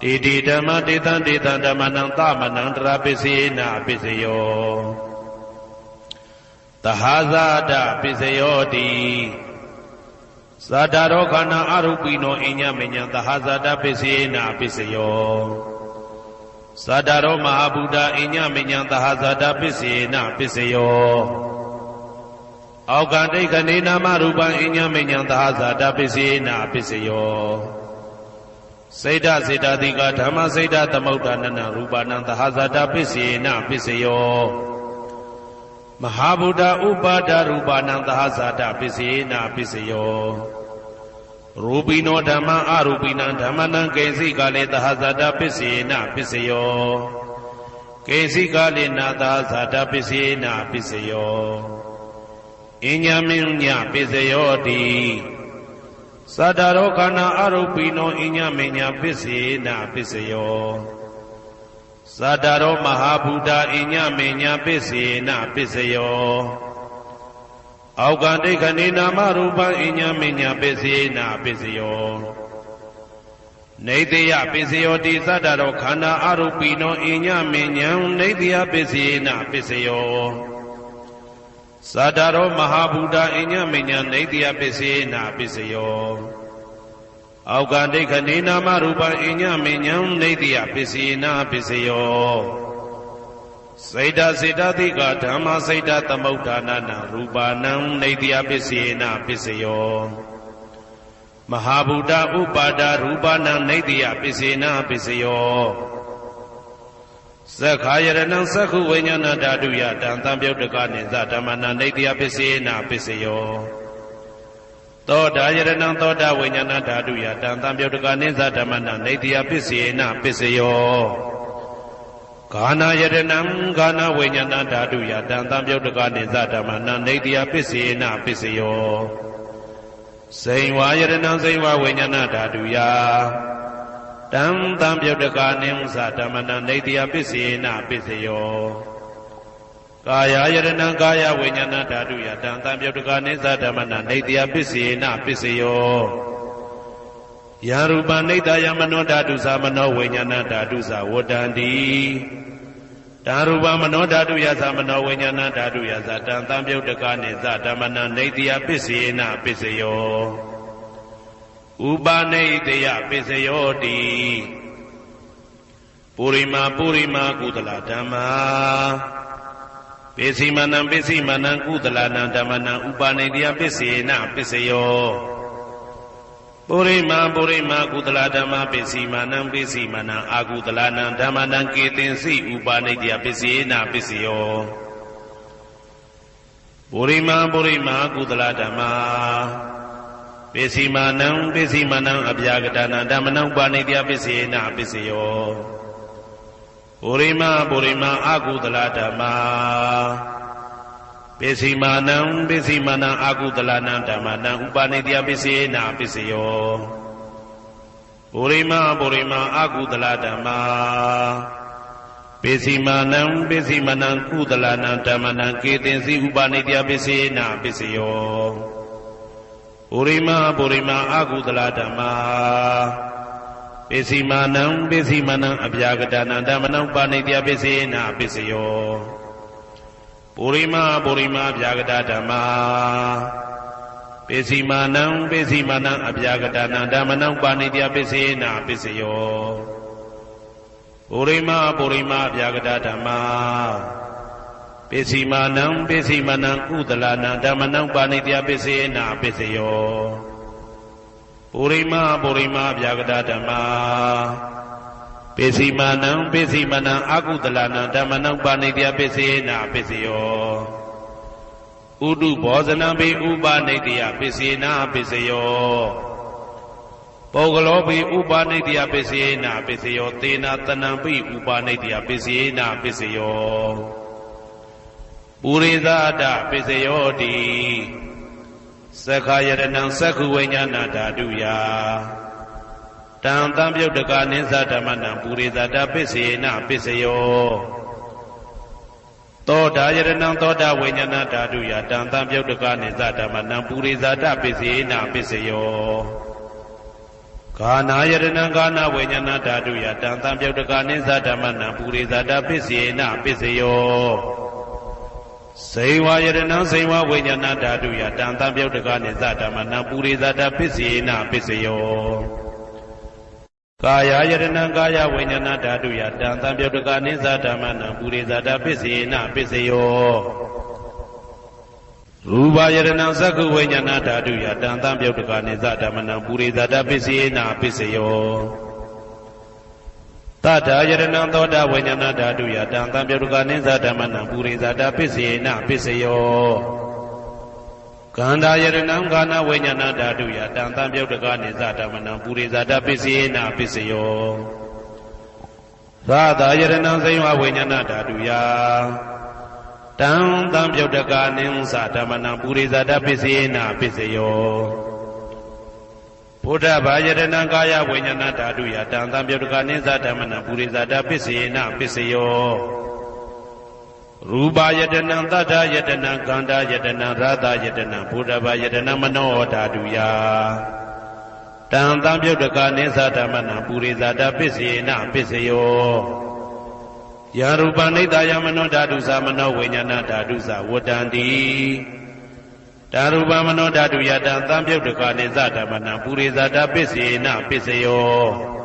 တေဓမ္မတေတံဓမ္မနံသာမနံတရပိစေနပိစယောသဟာဇာတပိစယောတိဇာတာရောခန္ဓာအရူပိနောအညမညံသဟာဇာတပိစေနပိစယောဇာတာရောမဟာဗုဒ္ဓအညမညံသဟာဇာတပိစေနပိစယောအောက်ကဒိဋ္ဌနေနာမရူပံအညမညံသဟာဇာတပိစေနပိစယောစေတတိကဓမ္မစေတသမုဋ္ဌာနနရူပနံသဟာဇာတပိစေနပိစယောမဟာဗုဒ္ဓဥပါဒရူပနံသဟာဇာတပိစေနပိစယောရူပိနောဓမ္မအရူပိနံဓမ္မနံကေစီကလေသဟာဇာတပိစေနပိစယောကေစီကလေနာသဟာဇာတပိစေနပိစယောအညမညပိစယောတိသတ္တရောခန္ဓာအရူပိနောအညမညပိစေနပိစယောသတ္တရောမဟာဗုဒ္ဓအညမညပိစေနပိစယောအောက်ကဒိဋ္ဌနေနာမရူပံအညမညပိစေနပိစယောနေတယပိစယောတိသတ္တရောခန္ဓာအရူပိနောအညမညံနေတယပိစေနပိစယောသတ္တရောမဟာဗုဒ္ဓအညမညံနေတယပိစေနပိစယောအောက်ကဒိဋ္ဌနေနာမရူပံအညမညံနေတယပိစေနပိစယောစေတတိကဓမ္မစေတသမုဋ္ဌာနနရူပနံနေတယပိစေနပိစယောမဟာဗုဒ္ဓဥပါဒရူပနံနေတယပိစေနပိစယောသက္ခာယရဏံသက္ခုဝိညာဏဓာတုယတံသံပြုတ်တကနိသဓမ္မနံနေတယပိစေနပိစယောသောတာယရဏံသောတာဝိညာဏဓာတုယတံသံပြုတ်တကနိသဓမ္မနံနေတယပိစေနပိစယောဂာနာယရဏံဂာနာဝိညာဏဓာတုယတံသံပြုတ်တကနိသဓမ္မနံနေတယပိစေနပိစယောစိန်ဝါယရဏံစိန်ဝါဝိညာဏဓာတုယတံသံပြုတ်တကနိသဓမ္မနံနေတယပိစေနပိစယောကာယယရဏံကာယဝိညာဏဓာတုယတံသံပြုတ်တကနိသဓမ္မနံနေတယပိစေနပိစယောယရူပနိတယမနောဓာတုသမနောဝိညာဏဓာတုသဝတ္တန္တိဓာရူပမနောဓာတုယသမနောဝိညာဏဓာတုယသတံသံပြုတ်တကနိသဓမ္မနံနေတယပိစေနပိစယောဥပနိတယပိစယောတိပုရိမာကုသလဓမ္မာပိစိမာနံကုသလနံဓမ္မနံဥပနိတယပိစေနပိစယောပုရိမာကုသလဓမ္မာပိစိမာနံအာကုသလနံဓမ္မနံကေတင်စီဥပနိတယပိစေနပိစယောပုရိမာကုသလဓမ္မာပိစိမာနံအဗျာဂဒနံဓမ္မနံဥပနိတယပိစေနပိစယောပုရိမာအာကုသလဓမ္မာပိစိမာနံအာကုသလနံဓမ္မနံဥပနိတယပိစေနပိစယောပုရိမာအာကုသလဓမ္မာပိစိမာနံကုသလနံဓမ္မနံကေတင်စီဥပနိတယပိစေနပိစယောပုရိမာအာကုသလဓမ္မာ ပိစီမာနံပိစီမာနံအပြာကတနာဓမ္မနံပါဏိတယပိစေနာပိစယောပုရိမာပုရိမာအပြာကတဓမ္မာပိစီမာနံပိစီမာနံအပြာကတနာဓမ္မနံပါဏိတယပိစေနာပိစယောပုရိမာပုရိမာအပြာကတဓမ္မာပိစီမာနံပိစီမာနံကုသလနာဓမ္မနံပါဏိတယပိစေနာပိစယောပုရိမာပုရိမာအပြာကတဓမ္မာပိစီမာနံပိစီမာနံအကုသလနာဓမ္မနံပါဏိတယပိစေနာပိစယောဥဒုဘောဇနံပိဥပနိတယပိစေနာပိစယောပုဂ္ဂလောပိဥပနိတယပိစေနာပိစယောသေနာတဏံပိဥပနိတယပိစေနာပိစယောပုရိသဒပိစယောတိသက္ခာယတနံသက္ခုဝိညာဏဓာတုယတံတံပြုတ်တကနိသဓမ္မနံပုရိသဒပိစေနာပိစယောသောတာယတနံသောတာဝိညာဏဓာတုယတံတံပြုတ်တကနိသဓမ္မနံပုရိသဒပိစေနာပိစယောကာနာယတနံကာနဝိညာဏဓာတုယတံတံပြုတ်တကနိသဓမ္မနံပုရိသဒပိစေနာပိစယောစေဝယတနံစေဝဝိညာဏဓာတုယတံတံပြုတ်တကနိသဓမ္မနံပုရိသဒပိစေနာပိစယောကာယယတနံကာယဝိညာဏဓာတုယတံတံပြုတ်တကနိသဓမ္မနံပုရိသဒပိစေနာပိစယောရူပယတနံသက္ခုဝိညာဏဓာတုယတံတံပြုတ်တကနိသဓမ္မနံပုရိသဒပိစေနာပိစယောသတ္ထာယတနံသောတာဝိညာဏဓာတုယတံတံပြုတ်တကနိသဓမ္မနံပုရိသဒပိစေနာပိစယောကန္တာယတနံကာနဝိညာဏဓာတုယတံတံပြုတ်တကနိသဓမ္မနံပုရိသဒပိစေနာပိစယောသာသာယတနံစေဝဝိညာဏဓာတုယတံတံပြုတ်တကနိသဓမ္မနံပုရိသဒပိစေနာပိစယောဘုဒ္ဓဘာယတနံကာယဝိညာဏဓာတုယတံတံပြုတ်တကနိသဓမ္မနံပုရိသဒပိစေနာပိစယောရူပယတနံသတ္တယတနံကန္တာယတနံရာသယတနံဘုဒ္ဓဘာယတနံမနောဓာတုယတံတံပြုတ်တကနိသဓမ္မနံပုရိသဒပိစေနာပိစယောယရူပနိတယမနောဓာတုသမနောဝိညာဏဓာတုသဝတ္တန္တိဓာရူပမနောဓာတုယတံတံပြုတ်တကနိသဓမ္မနံပုရိသဒပိစေနာပိစယော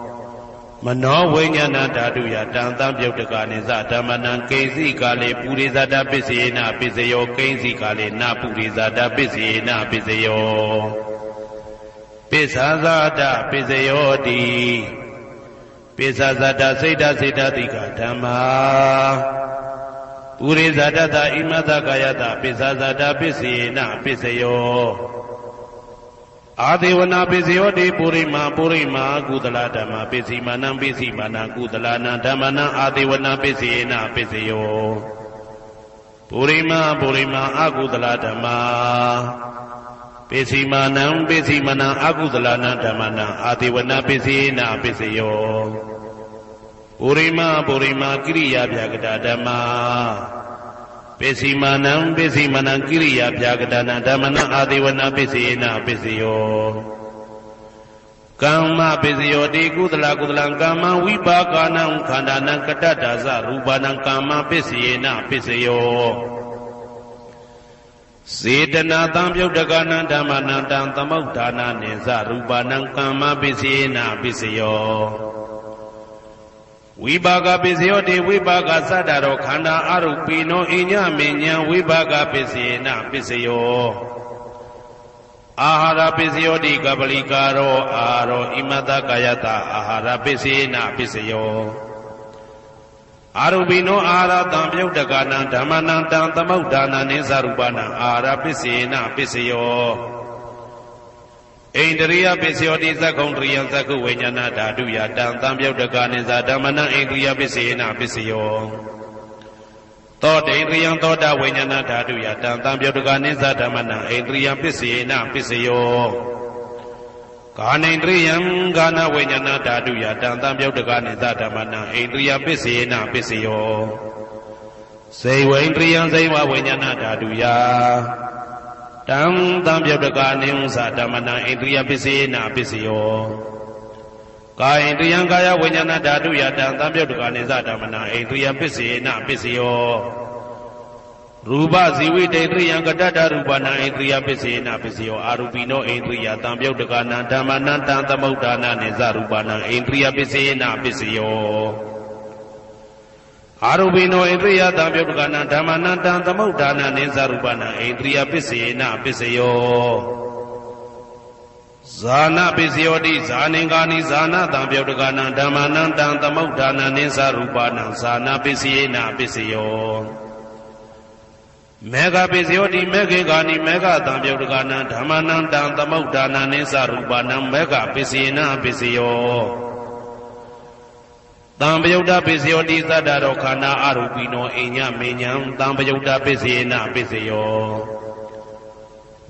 မနောဝိညာဏဓာတုယတံတံပြုတ်တကနိသဓမ္မနံကိဉ္စီကာလေပုရိသဒပိစေနာပိစယောကိဉ္စီကာလေနပုရိသဒပိစေနာပိစယောပိစ္ဆာဇာတပိစယောတိပိစ္ဆာဇာတစိတ်တစိတ်တတိကဓမ္မာပုရိသဒတဣမတကာယတပိစ္ဆာဇာတပိစေနာပိစယောအာဒေဝနာပိစယောတိပုရိမာပုရိမာကုသလဓမ္မပိစီမာနံပိစီမာနံကုသလနာဓမ္မနံအာဒေဝနာပိစေနာပိစယောပုရိမာပုရိမာအကုသလဓမ္မာပိစီမာနံပိစီမာနံအကုသလနာဓမ္မနံအာဒေဝနာပိစေနာပိစယောပုရိမာပုရိမာကိရိယာဗျာကတာဓမ္မာပိစီမာနံပိစီမာနံကိရိယာဗျာကတာနာဓမ္မနံအာဒေဝနာပိစေနာပိစယောကမ္မပိစယောတိကုသလကုသလံကမ္မဝိပါကနံခန္ဓာနံကတ္တဒါဇရူပနံကမ္မပိစေနာပိစယောစေတနာတံပြုတ်တကနံဓမ္မနံတံသမုဋ္ဌာနာနိသရူပနံကမ္မပိစေနာပိစယောဝိပါကပိစယောတိဝိပါကသတ္တရောခန္ဓာအရုပိနောအညမေညာဝိပါကပိစေနာပိစယောအာဟာရပိစယောတိကပလိကာရောအာရောဣမတကာယတအာဟာရပိစေနာပိစယောအာရုပိနောအာဟာရတံပြုတ်တကနံဓမ္မနံတံသမုဋ္ဌာနာနိသရူပနံအာဟာရပိစေနာပိစယောဣန္ဒရိယပိစယောတိသက္ကုံတရိယသက္ကုဝိညာဏဓာတုယတံတံပြုတ်တကနိသဓမ္မနံဣန္ဒရိယပိစေနာပိစယောသောတေန္ဒရိယသောတာဝိညာဏဓာတုယတံတံပြုတ်တကနိသဓမ္မနံဣန္ဒရိယပိစေနာပိစယောကာနိန္ဒရိယံကာနဝိညာဏဓာတုယတံတံပြုတ်တကနိသဓမ္မနံဣန္ဒရိယပိစေနာပိစယောစေဝိန္ဒရိယံစေဝဝိညာဏဓာတုယတံတံပြုတ်တကနိသဓမ္မနံဣန္ဒရိယပိစေနာပိစယော ကာယတယံကာယဝိညာဏဓာတုယတံသံပြုတ်တကနိစ္စဓမ္မနာဣန္ဒြယပစ္စေနပစ္စယောရူပဇီဝိတေတယံကတတရူပနာဣန္ဒြယပစ္စေနပစ္စယောအာရူပိနောဣန္ဒြယသံပြုတ်တကနာဓမ္မနံတံသမုဋ္ဌာနာနိစ္စရူပနာဣန္ဒြယပစ္စေနပစ္စယောအာရူပိနောဣန္ဒြယသံပြုတ်တကနာဓမ္မနံတံသမုဋ္ဌာနာနိစ္စရူပနာဣန္ဒြယပစ္စေနပစ္စယောဇာနာပစ္စယောတိဇာနင်္ဂာနိဇာနာတံပြုတ်တကနာဓမ္မနံတံသမုဋ္ဌာနာနိစ္စရူပနာဇာနာပစ္စယေနပစ္စယောမေဃပစ္စယောတိမေခေကာနိမေဃတံပြုတ်တကနာဓမ္မနံတံသမုဋ္ဌာနာနိစ္စရူပနာမေဃပစ္စယေနပစ္စယောတံပယုတ်တပစ္စယောတိသတ္တရောခန္ဓာအရူပိနောအိညမေညံတံပယုတ်တပစ္စယေနပစ္စယော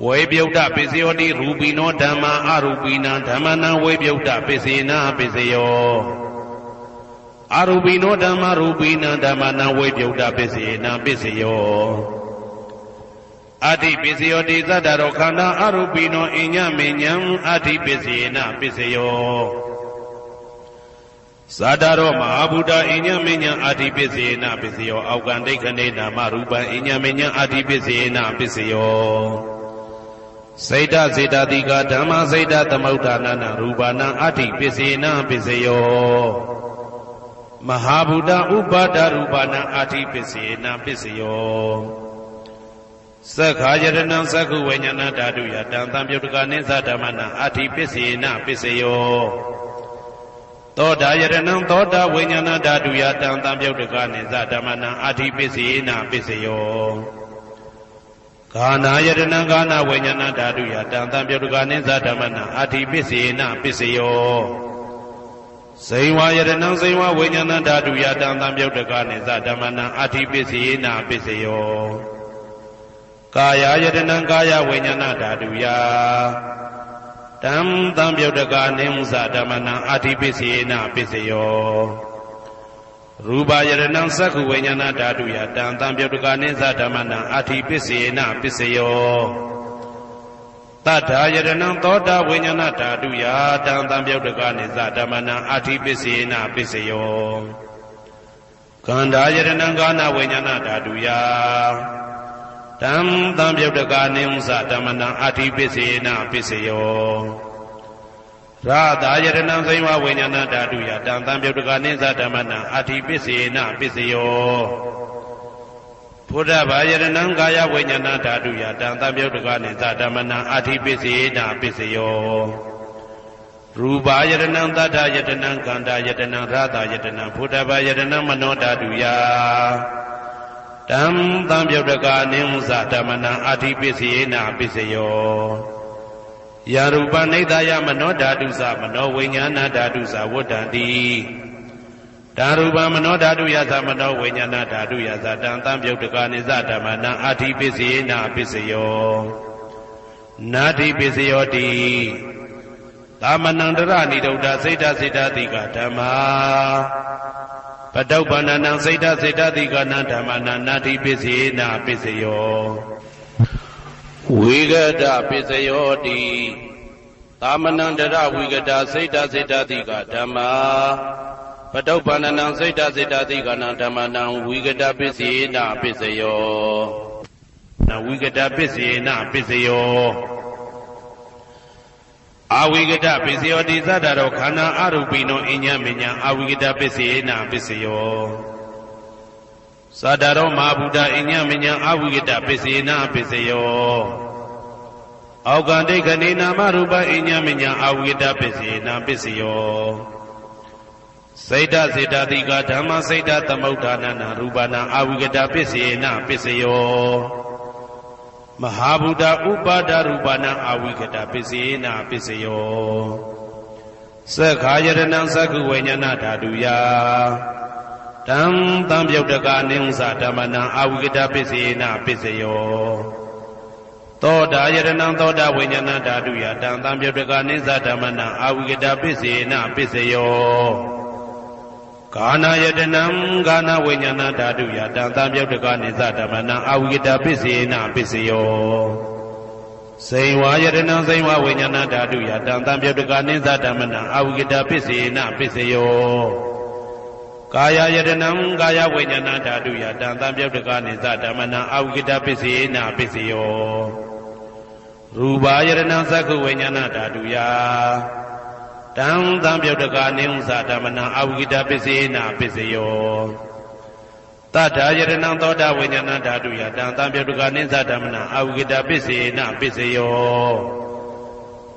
ဝေပြုတ်တပစ္စယောတိရူပိနောဓမ္မာအရူပိနံဓမ္မနံဝေပြုတ်တပစ္စေနပစ္စယောအရူပိနောဓမ္မာရူပိနံဓမ္မနံဝေပြုတ်တပစ္စေနပစ္စယောအတ္တိပစ္စယောတိသတ္တရောခန္ဓာအရူပိနောအိညမေညံအတ္တိပစ္စေနပစ္စယောဇာတရောမဟာဗုဒ္ဓအိညမေညံအတ္တိပစ္စေနပစ္စယောအောက်ကံဒိဋ္ဌနေနာမရူပံအိညမေညံအတ္တိပစ္စေနပစ္စယောစေတစေတတိကဓမ္မစေတသမုဋ္ဌာနာရူပနာအတ္တိပစ္စေနပစ္စယောမဟာဗုဒ္ဓဥပါဒရူပနာအတ္တိပစ္စေနပစ္စယောသက္ခာယတနံသက္ခုဝိညာဏဓာတုယတံသံပြုတ်တကနိစ္စဓမ္မနာအတ္တိပစ္စေနပစ္စယောသောတာယတနံသောတာဝိညာဏဓာတုယတံသံပြုတ်တကနိစ္စဓမ္မနာအတ္တိပစ္စေနပစ္စယောဂာနာယတနံဂာနာဝိညာဏဓာတုယတံသံပြုတ်တကနိစ္စဓမ္မနာအတ္တိပစ္စေနပစ္စယောဇိဝယတနံဇိဝဝိညာဏဓာတုယတံသံပြုတ်တကနိစ္စဓမ္မနာအတ္တိပစ္စေနပစ္စယောကာယယတနံကာယဝိညာဏဓာတုယတံသံပြုတ်တကနိစ္စဓမ္မနာအတ္တိပစ္စေနပစ္စယောရူပယတနံသက္ခုဝိညာဏဓာတုယတံသံပြုတ်တကနိစ္စဓမ္မနာအတ္တိပစ္စေနပစ္စယောတတ္ထာယတနံသောတာဝိညာဏဓာတုယတံသံပြုတ်တကနိစ္စဓမ္မနာအတ္တိပစ္စေနပစ္စယောခန္ဓာယတနံကာဏဝိညာဏဓာတုယတံသံပြုတ်တကနိစ္စဓမ္မနာအတ္တိပစ္စေနပစ္စယောရာသာယတနံဇိဝဝိညာဏဓာတုယတံသံပြုတ်တကနိစ္စဓမ္မနာအတ္တိပစ္စေနပစ္စယောဘုဒ္ဓဘာယတနံကာယဝိညာဏဓာတုယတံသံပြုတ်တကနိစ္စဓမ္မနာအတ္တိပစ္စေနပစ္စယောရူပယတနံသတ္တယတနံကန္တာယတနံရာသာယတနံဘုဒ္ဓဘာယတနံမနောဓာတုယတံသံပြုတ်တကနိစ္စဓမ္မနာအတ္တိပစ္စေနပစ္စယောယရူပနိဒာယမနောဓာတုသမနောဝိညာဏဓာတုသဝတ္တံတိဓာရူပမနောဓာတုယသမနောဝိညာဏဓာတုယသတံသံပြုတ်တကနိစ္စဓမ္မနာအတ္တိပစ္စေနပစ္စယောနာတိပစ္စယောတိသမနန္တရဏိဒုဒ္ဓစေတစေတတိကဓမ္မာပတုပ္ပန္နံစေတစေတတိကနံဓမ္မနာနာတိပစ္စေနပစ္စယောဝိဂဒပစ္စယောတိသမနန္တရဝိဂဒစေတစေတတိကဓမ္မာပတုပ္ပန္နံစေတစေတတိကနံဓမ္မနံဝိဂဒပစ္စေနပစ္စယောနဝိဂဒပစ္စေနပစ္စယောအဝိဂဒပစ္စယောတိသတ္တရောခန္ဓာအရူပိနောအိညမေညအဝိဂဒပစ္စေနပစ္စယောသတ္တရောမဟာဗုဒ္ဓအိညမေညအဝိဂဒပစ္စေနပစ္စယောအောက်ကံဒိဋ္ဌနေနာမရူပအိညမေညအဝိဂဒပစ္စေနပစ္စယောစေတစေတတိကဓမ္မစေတသမုဋ္ဌာနာရူပနာအဝိဂဒပစ္စေနပစ္စယောမဟာဗုဒ္ဓဥပါဒရူပနာအဝိကတပစ္စေနပစ္စယောသက္ခာယတနံသက္ခုဝိညာဏဓာတုယတံသံပြုတ်တကနိစ္စဓမ္မနာအဝိကတပစ္စေနပစ္စယောသောတာယတနံသောတာဝိညာဏဓာတုယတံသံပြုတ်တကနိစ္စဓမ္မနာအဝိကတပစ္စေနပစ္စယောကာနာယတနံကာနာဝိညာဏဓာတုယတံသံပြုတ်တကနိစ္စဓမ္မနာအဝိကတပစ္စေနပစ္စယော စိန်ဝါယတနံစိန်ဝါဝိညာဏဓာတုယတံတံပြုတ်တကနိသဓမ္မနံအဝိကတပစ္စေနပစ္စယောကာယယတနံကာယဝိညာဏဓာတုယတံတံပြုတ်တကနိသဓမ္မနံအဝိကတပစ္စေနပစ္စယောရူပယတနံသက္ခုဝိညာဏဓာတုယတံတံပြုတ်တကနိဥ္စဓမ္မနံအဝိကတပစ္စေနပစ္စယောတတ္ထာယတနံသောတာဝိညာဏဓာတုယတံတံပြုတ်တကနိသဓမ္မနံအဝိကတပစ္စေနပစ္စယော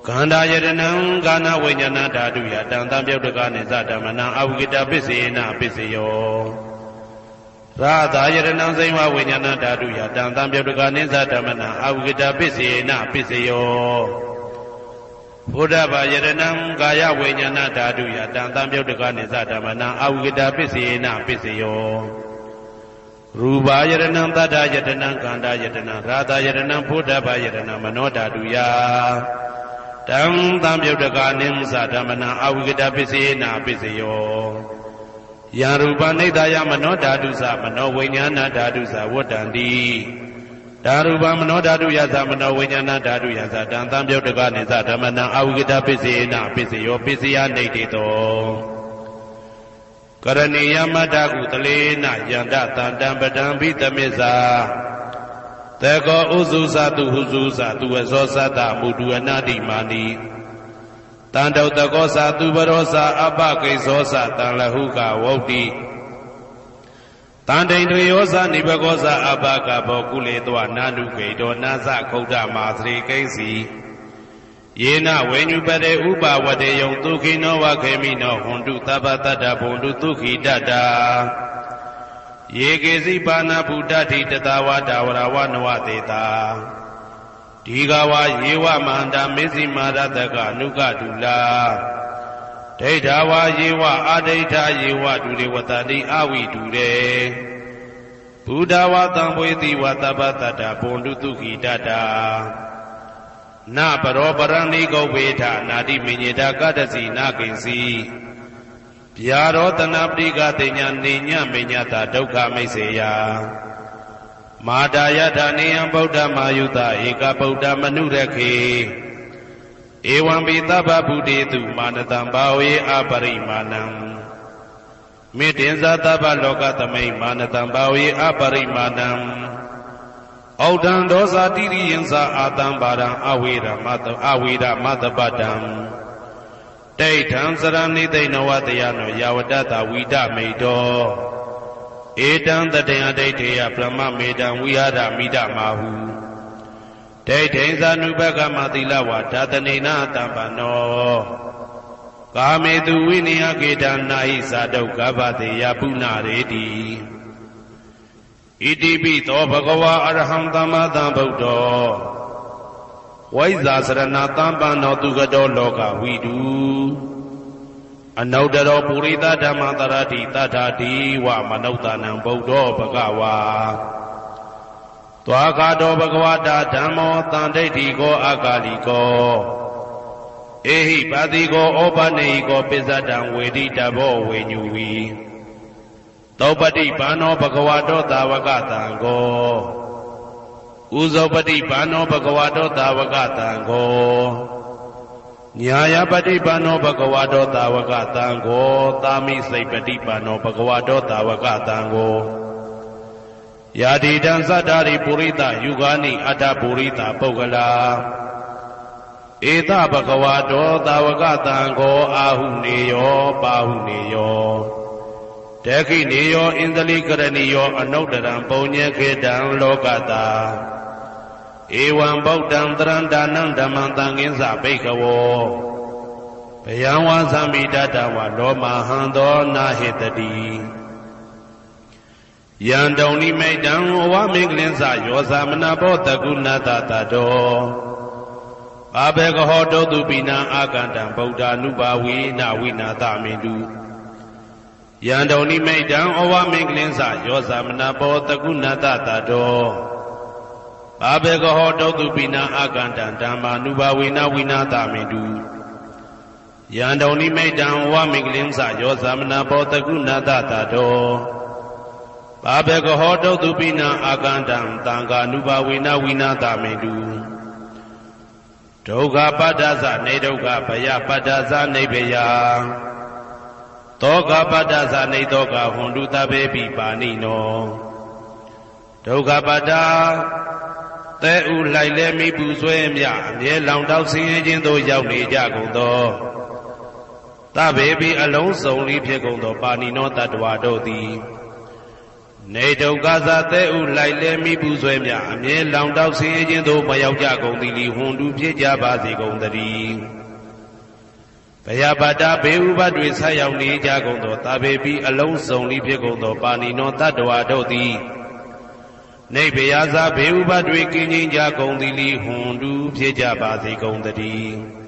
ခန္ဓာယတနံကာဏဝိညာဏဓာတုယတံတံပြုတ်တကနိသဓမ္မနံအဝိကတပစ္စေနပစ္စယောရာသယတနံစိမ္မာဝိညာဏဓာတုယတံတံပြုတ်တကနိသဓမ္မနံအဝိကတပစ္စေနပစ္စယောဘုဒ္ဓဘာယတနံကာယဝိညာဏဓာတုယတံတံပြုတ်တကနိသဓမ္မနံအဝိကတပစ္စေနပစ္စယောရူပယတနံတတ္ထယတနံခန္ဓာယတနံရာသယတနံဘုဒ္ဓဘာယတနံမနောဓာတုယတံတံပြုတ်တကနိမ္စဓမ္မနံအဝိကတပစ္စေနပစ္စယောယံရူပနိဒာယမနောဓာတုသမနောဝိညာဏဓာတုသဝတ္တန္တိဓာရူပမနောဓာတုယသမနောဝိညာဏဓာတုယသတံတံပြုတ်တကနိသဓမ္မနံအဝိကတပစ္စေနပစ္စယောပစ္စယနေတိတောကရဏီယမတ္တကုတလေနယန္တတံတံပဒံဘိတမစ္စာတေကောဥစုသတုဟုစုသတုဝဇောသတ္တမုဒုအနာတိမာနိတံတောတကောသတုဘရောသအပကိဇောသတံလဟုကဝုတ်တိတံတိန်တွေယောသနိဘကောသအပကဘောကုလေတောနာနုကေတောနာသခုဒ္ဓမာသရိကိဉ္စီယေနဝေညုပတေဥပဝတေယံဒုခိနောဝခေမိနောဟွန်တုသဗ္ဗတတ္တဘုံတုဒုခိတတ္တာယေကေစီပါဏဗုဒ္ဓတိတတဝတာဝရဝနဝတေတာဒီဃဝယေဝမန္တမေဇိမာရတကအနုကတုလာဒိဋ္ဌဝယေဝအာဒိဋ္ဌယေဝဒုရေဝတတိအဝိတုရေဘုဒ္ဓဝတံဘွေတိဝသဗ္ဗတတ္တဘုံတုဒုခိတတ္တာနပရောပရဏိကောဝေထနာတိမညေတာကတ္တစီနာကိဉ္စီဗျာရောတနာပရိကတိညာနေညမေညတာဒုက္ခမိတ်စေယမာတာယထာနေယံဗုဒ္ဓမာယုတဧကဗုဒ္ဓမနုရခေဧဝံပိသဗ္ဗဗုတေတုမာနတံဘာဝေအပရိမာဏံမေတ္တင်္ဇာသဗ္ဗလောကသမိမာနတံဘာဝေအပရိမာဏံဩဒံဒောဇာတိရိယံသာအာတံပါရံအဝေရမတပတံဒိဋ္ဌံစရဏိသိဏဝတယနောယာဝတ္တဝိဒမိတောဧတံတတေယဒိဋ္ဌေယဗြဟ္မမေတံဝိဟာရမိဒမာဟုဒိဋ္ဌိသနုပကမသီလဝါဓာတနေနတံပနောကာမေတုဝိနိယကေတနာဟိသာဒုက္ခဗတေယပုဏ္ဏရေတိဣတိပိသောဘဂဝါအရဟံသမ္မာသမ္ဗုဒ္ဓောဝိဇ္ဇာစရဏတံပန္နောသူကတောလောကဝိတုအနုတ္တရောပုရိသဓမ္မတရတိတထာတိဝမနုဿာနံဗုဒ္ဓောဘဂဝါသွားခါတောဘဂဝတာဓမ္မောတန်ဒိဋ္ဌိကောအကာလိကောဧဟိပါတိကောဩပနေဟိကောပိစ္ဆတံဝေတိတဘောဝေညူဝီသောပတိဘာနောဘဂဝတောသာဝကတံကောဥဇောပတိဘာနောဘဂဝတောသာဝကတံကောညာယပတိဘာနောဘဂဝတောသာဝကတံကောသာမိစိတ်ပတိဘာနောဘဂဝတောသာဝကတံကောယာတိတံသတ္တာရိပုရိသယုဂာနိအတ္တပုရိသပုဂ္ဂလာဧတဘဂဝတောသာဝကတံကောအာဟုနေယောပါဟုနေယောတေခိနေယောဣန္ဒလိကရဏီယောအနုတ္တရံပုံညေခေတံလောကတာဧဝံဗုဒ္ဓံတရန္တာနံဓမ္မံသံဃိသဘိက္ခဝောဘယံဝါသမိတတဝလောမဟံသောနာဟိတတိယံတုံနိမိတံဝမင်္ဂလင်းစယောသမနာဘောတကုဏတတတောဘာဘေကဟောတောတုပိနံအာကန္တံဗုဒ္ဓ ानु ဘာဝေနဝိနာသမိတုယံတုံနိမိတံဩဝမင်္ဂလင်းစယောသမနာဘောတကုဏတတတောဘာဘေကဟောတောတုပိနံအာကန္တံဓမ္မာနုဘာဝေနဝိနာသမိတုယံတုံနိမိတံဩဝမင်္ဂလင်းစယောသမနာဘောတကုဏတတတောဘာဘေကဟောတုပိနံအာကန္တံသံဃာနုဘာဝေနဝိနာသမိတု ဒုက္ခပတ္တသနေဒုက္ခဘယပတ္တသနေဘယသောကပတ္တသနေသောကဟွန်တုတဘေပိပါဏိနောဒုက္ခပတ္တသဲဥလိုက်လဲမိပူဆွဲမြအမြဲလောင်တောက်ဆင်းရဲခြင်းသို့ရောက်နေကြကုန်သောတဘေပိအလုံးစုံလေးဖြစ်ကုန်သောပါဏိနောတတ္တဝါတို့သည်နေဒုက္ခသသဲဥလိုက်လဲမိပူဆွဲမြအမြဲလောင်တောက်ဆင်းရဲခြင်းသို့မရောက်ကြကုန်သည်လီဟွန်တုဖြစ်ကြပါစေကုန်သတည်းဘယပတ္တဘေဥပတွေဆက်ရောက်နေကြကုန်သောတဘေပိအလုံးစုံလေးဖြစ်ကုန်သောပါဏိနောတတ္တဝါတို့သည်နေဘယဇဘေဥပတွေကင်းခြင်းကြကုန်သည်လီဟွန်တုဖြစ်ကြပါစေကုန်သတည်း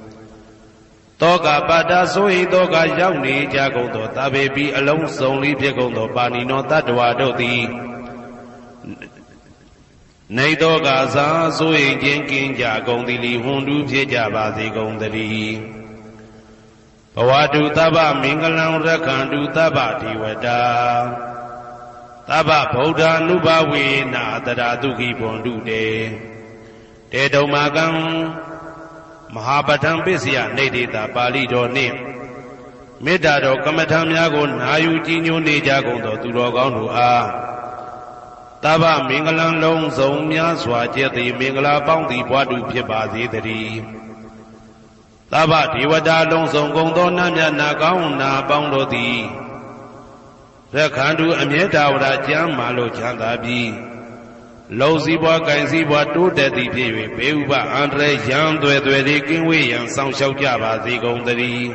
တောကပတ္တဆိုဟိတောကရောက်နေကြကုန်သောတဘေပိအလုံးစုံလေးဖြစ်ကုန်သောပါဏိနောတတ္တဝါတို့သည်နေတောကသာဆိုဟိခြင်းကင်းကြကုန်သည်လီဟွန်တုဖြစ်ကြပါစေကုန်သတည်းဘဝတုသဗ္ဗမင်္ဂလံရက္ခန္တုသဗ္ဗဒေဝတာသဗ္ဗဗုဒ္ဓ ानु ဘဝေနတရာတုခိဘွန်တုတေတုံမာကံမဟာပဋ္ဌံပစ္စယနေတေတာပါဠိတော်နှင့်မေတ္တာတော်ကမ္မထံများကိုနာယူကြည်ညိုနေကြကုန်သောသူတော်ကောင်းတို့အားသဗ္ဗမင်္ဂလံလုံးစုံများစွာကျက်သည်မင်္ဂလာပေါင်းသည်ဘွားတုဖြစ်ပါစေတည်းသဗ္ဗဒေဝတာလုံးစုံကုန်သောနတ်မြတ်နာကောင်းနာပေါင်းတို့သည်ရက္ခန္တုအမြဲတဝရကျမ်းမာလို့ချမ်းသာပြီးလုံစည်းပွားကင်စည်းပွားတိုးတက်သည်ဖြစ်၍ဘေဥပအန္တရာယ်ရန်သွဲသွဲလေးကင်းဝေးရန်ဆောင်ရှောက်ကြပါစေကုန်သတည်း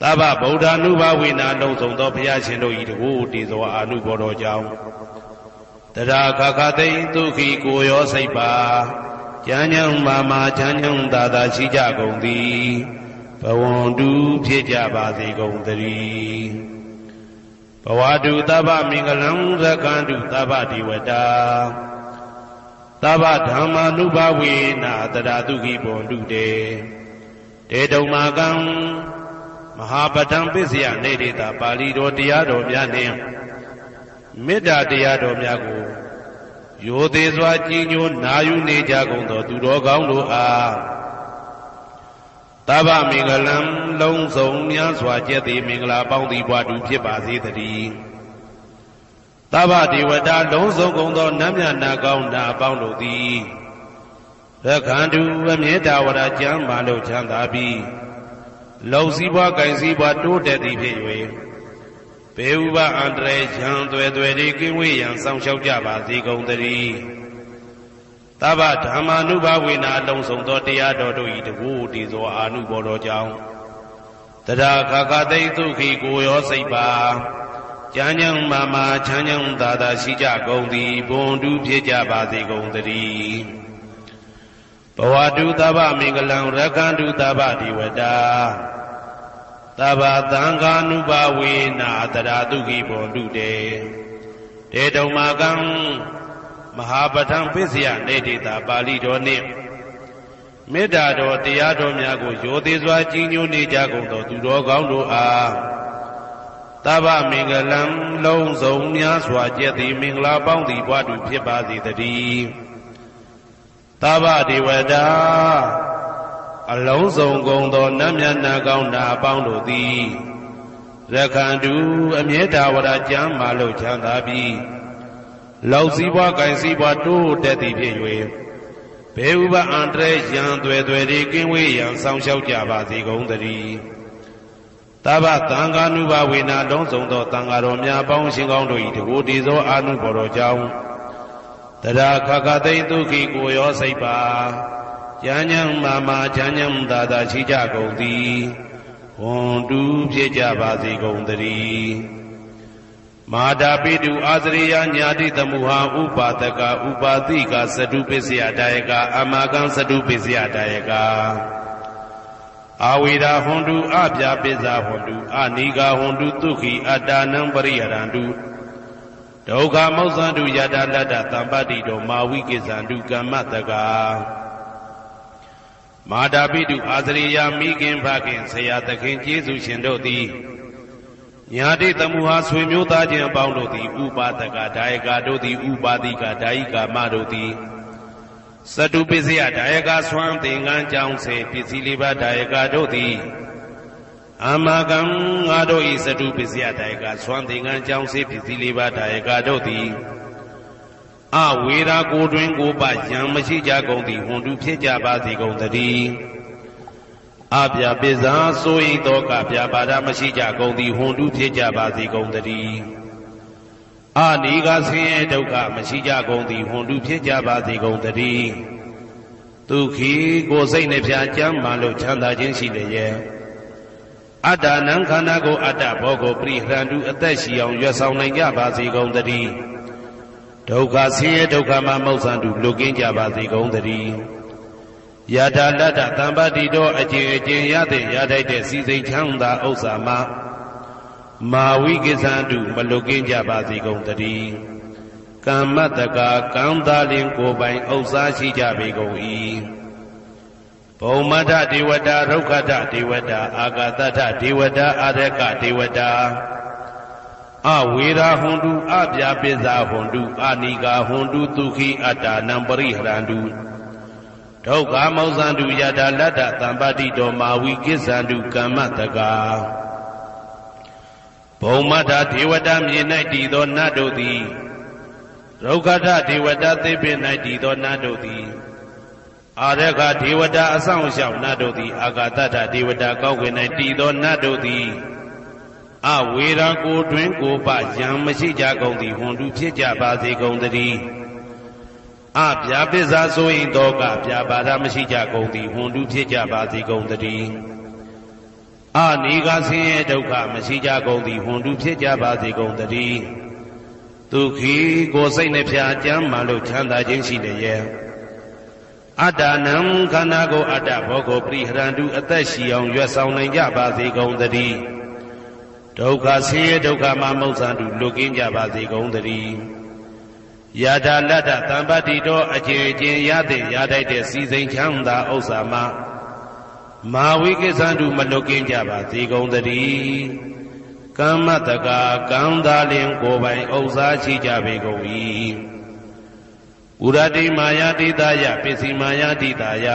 သဗ္ဗဗုဒ္ဓ ानु ဘဝေနလုံးစုံသောဘုရားရှင်တို့၏တကူတည်သောအာနုဘောတော်ကြောင့်တရာခခသိဒုက္ခိကိုရောစိတ်ပါကျမ်းညံမာမာချမ်းညံသာသာရှိကြကုန်သည်ဘဝန္တုဖြစ်ကြပါစေကုန်သတည်းဘဝတုသဗ္ဗမင်္ဂလံရက္ခန္တုသဗ္ဗဒေဝတာသဗ္ဗဓမ္မာနုဘဝေနတရာတုခိဘွန်တုတေတုံမာကံမဟာပဋ္ဌံပစ္စယနေတေတာပါဠိတော်တရားတော်များနှင့်မေတ္တာတရားတော်များကိုရိုသေစွာကြည်ညိုနာယူနေကြကုန်သောသူတော်ကောင်းတို့အားသဗ္ဗမင်္ဂလံလုံးစုံများစွာကျက်သည်မင်္ဂလာပေါင်းသည်ဘွားတုဖြစ်ပါစေတည်းသဗ္ဗဒေဝတာလုံးစုံကုန်သောနတ်မြတ်နာကောင်းနာပေါင်းတို့သည်ရက္ခန္တုအမြဲတဝရကျမ်းမာလို့ချမ်းသာပြီးလုံစည်းပွားကင်စည်းပွားတိုးတက်သည်ဖြစ်၍ဘေဥပအန္တရာယ်ရန်သွဲသွဲလေးကင်းဝေးရန်ဆောင်ရှောက်ကြပါစေကုန်သတည်းသဗ္ဗဓမ္မာနုဘဝေနလုံးစုံသောတရားတော်တို့၏တကူတည်သောအာနုဘောတော်ကြောင့်တရာခခသိဒုက္ခိကိုရောစိတ်ပါကျမ်းညံမာမာချမ်းညံသာသာရှိကြကုန်သည်ဘွန်တုဖြစ်ကြပါစေကုန်သတည်းဘဝတုသဗ္ဗမင်္ဂလံရက္ခန္တုသဗ္ဗဒေဝတာသဗ္ဗသံဃာနုဘဝေနတရာတုခိဘွန်တုတေတုံမာကံမဟာပဋ္ဌံပစ္စယနေတေတာပါဠိတော်နှင့်မေတ္တာတော်တရားတော်များကိုရိုသေစွာကြည်ညိုနေကြကုန်သောသူတော်ကောင်းတို့အားသဗ္ဗမင်္ဂလံလုံးစုံများစွာကျက်သည်မင်္ဂလာပေါင်းသည်ဘွားတုဖြစ်ပါစေတည်းသဗ္ဗဒေဝတာအလုံးစုံကုန်သောနတ်မြတ်နာကောင်းနာပေါင်းတို့သည်ရက္ခန္တုအမြဲတဝရကျမ်းမာလို့ချမ်းသာပြီးလောက်စည်းပွားကင်စည်းပွားတိုးတက်သည်ဖြစ်၍ဘေဥပအန္တရာယ်ရန်သွဲသွဲလေးကင်းဝေးရန်ဆောင်ရှောက်ကြပါစေကုန်သတည်းသဗ္ဗသံဃာနုဘဝေနလုံးစုံသောသံဃာတော်များပေါင်းရှင်ကောင်းတို့၏တကူတည်သောအာနုဘော်တော်ကြောင့်တရာခခသိဒုက္ခိကိုရောစိတ်ပါကျမ်းညံမာမာချမ်းညံသာသာရှိကြကုန်သည်ဝန္တုဖြစ်ကြပါစေကုန်သတည်းမာတာပိတုအာသရိယညာတိတမုဟာဥပါဒကဥပါတိကသတုပစ္စယတာယကအမကံသတုပစ္စယတာယကအာဝေရာဟွန်တုအပြာပိစ္ဆာဟွန်တုအနိဂါဟွန်တုဒုက္ခိအတ္တနံပရိယရန္တုဒုက္ခမောဇ္ဇန္တုယတာလတ္တသံပတ္တိတောမာဝိကိစ္ဆန္တုကမ္မတကာမာတာပိတုအာသရိယမိခင်ဖခင်ဆရာသခင်ကျေးဇူးရှင်တို့သည်ညာတိတမုဟာဆွေမျိုးသားချင်းအပေါင်းတို့သည်ဥပါဒကဒါယကတို့သည်ဥပါတိကဒါယိကာမတို့သည် စတုပစ္စယဒါယကဆွမ်းသင်္ကန်းကြောင့်စေပစ္စည်းလေးပါးဒါယကတို့သည်အာမကံငါတို့ဤစတုပစ္စယဒါယကဆွမ်းသင်္ကန်းကြောင့်စေပစ္စည်းလေးပါးဒါယကတို့သည်အဝေရာကိုတွင်ကိုပယံမရှိကြကုန်သည်ဟွန်တုဖြစ်ကြပါစေကုန်သတည်းအပြပိဇာဆိုဤတောကပြပါဒမရှိကြကုန်သည်ဟွန်တုဖြစ်ကြပါစေကုန်သတည်းအာနိကဆင်းရဲဒုက္ခမရှိကြကုန်သည်ဟွန်တုဖြစ်ကြပါစေကုန်သတည်းဒုက္ခိကိုစိတ်နှပြကြမ်းမှလို့ချမ်းသာခြင်းရှိလေရဲ့အတ္တနံခန္ဓာကိုအတ္တဘောကိုပရိဟရန္တုအသက်ရှိအောင်ရွတ်ဆောင်နိုင်ကြပါစေကုန်သတည်းဒုက္ခဆင်းရဲဒုက္ခမှမௌဆန္တုလွတ်ကင်းကြပါစေကုန်သတည်းယထာလတ္တသံပတိတောအကျင့်အကျင့်ရတဲ့ရထိုက်တဲ့စီစိတ်ချမ်းသာဥစ္စာမှာမာဝိကိသန္တုမလွတ်ကင်းကြပါစေကုန်သတည်းကမ္မတကာကံသာလင်ကိုယ်ပိုင်ဥစ္စာရှိကြပေကုန်၏ဘုံမထဒေဝတာရုက္ခထဒေဝတာအာဂတထဒေဝတာအာရကဒေဝတာအဝေရာဟွန်တုအပြပိဇာဟွန်တုအာနိကာဟွန်တုဒုက္ခိအတ္တနံပရိဟရန္တုဒုက္ခမောဇန္တုယတာလတ္တသံပတိတောမာဝိကိသန္တုကမ္မတကာဘုံမထဒေဝတာမြေ၌တည်သောနတ်တို့သည်ရုက္ခထဒေဝတာသိပင်၌တည်သောနတ်တို့သည်အာရကဒေဝတာအဆောင်ရှောက်နတ်တို့သည်အာဂတထဒေဝတာကောက်ွယ်၌တည်သောနတ်တို့သည်အဝေရာကိုတွင်ကိုပယံမရှိကြကုန်သည်ဟွန်တုဖြစ်ကြပါစေကုန်သတည်းအပြာပိဇာဆိုရင်တောကပြာပါဒမရှိကြကုန်သည်ဟွန်တုဖြစ်ကြပါစေကုန်သတည်းအနိကဆင်းရဲဒုက္ခမရှိကြကုန်သည်ဟွန်တုဖြစ်ကြပါစေကုန်သတည်းဒုက္ခိကိုစိတ်နှပြကြမ်းမှလို့ချမ်းသာခြင်းရှိလေရဲ့အတ္တနံခန္ဓာကိုအတ္တဘောကိုပရိဟရန္တုအသက်ရှိအောင်ရွတ်ဆောင်နိုင်ကြပါစေကုန်သတည်းဒုက္ခဆင်းရဲဒုက္ခမှမௌဆန္တုလွတ်ကင်းကြပါစေကုန်သတည်းယထာလတ္တသံပတိတောအကျင့်အကျင့်ရတဲ့ရထိုက်တဲ့စီစိန်ချမ်းသာဥစ္စာမှာမာဝိကိသန္တုမလွတ်ကင်းကြပါစေကုန်သတည်းကမ္မတကာကံသာလင်ကိုယ်ပိုင်ဥစ္စာရှိကြပေကုန်၏ဥရတိမာယာတိတယပစ္စည်းမာယာတိတယ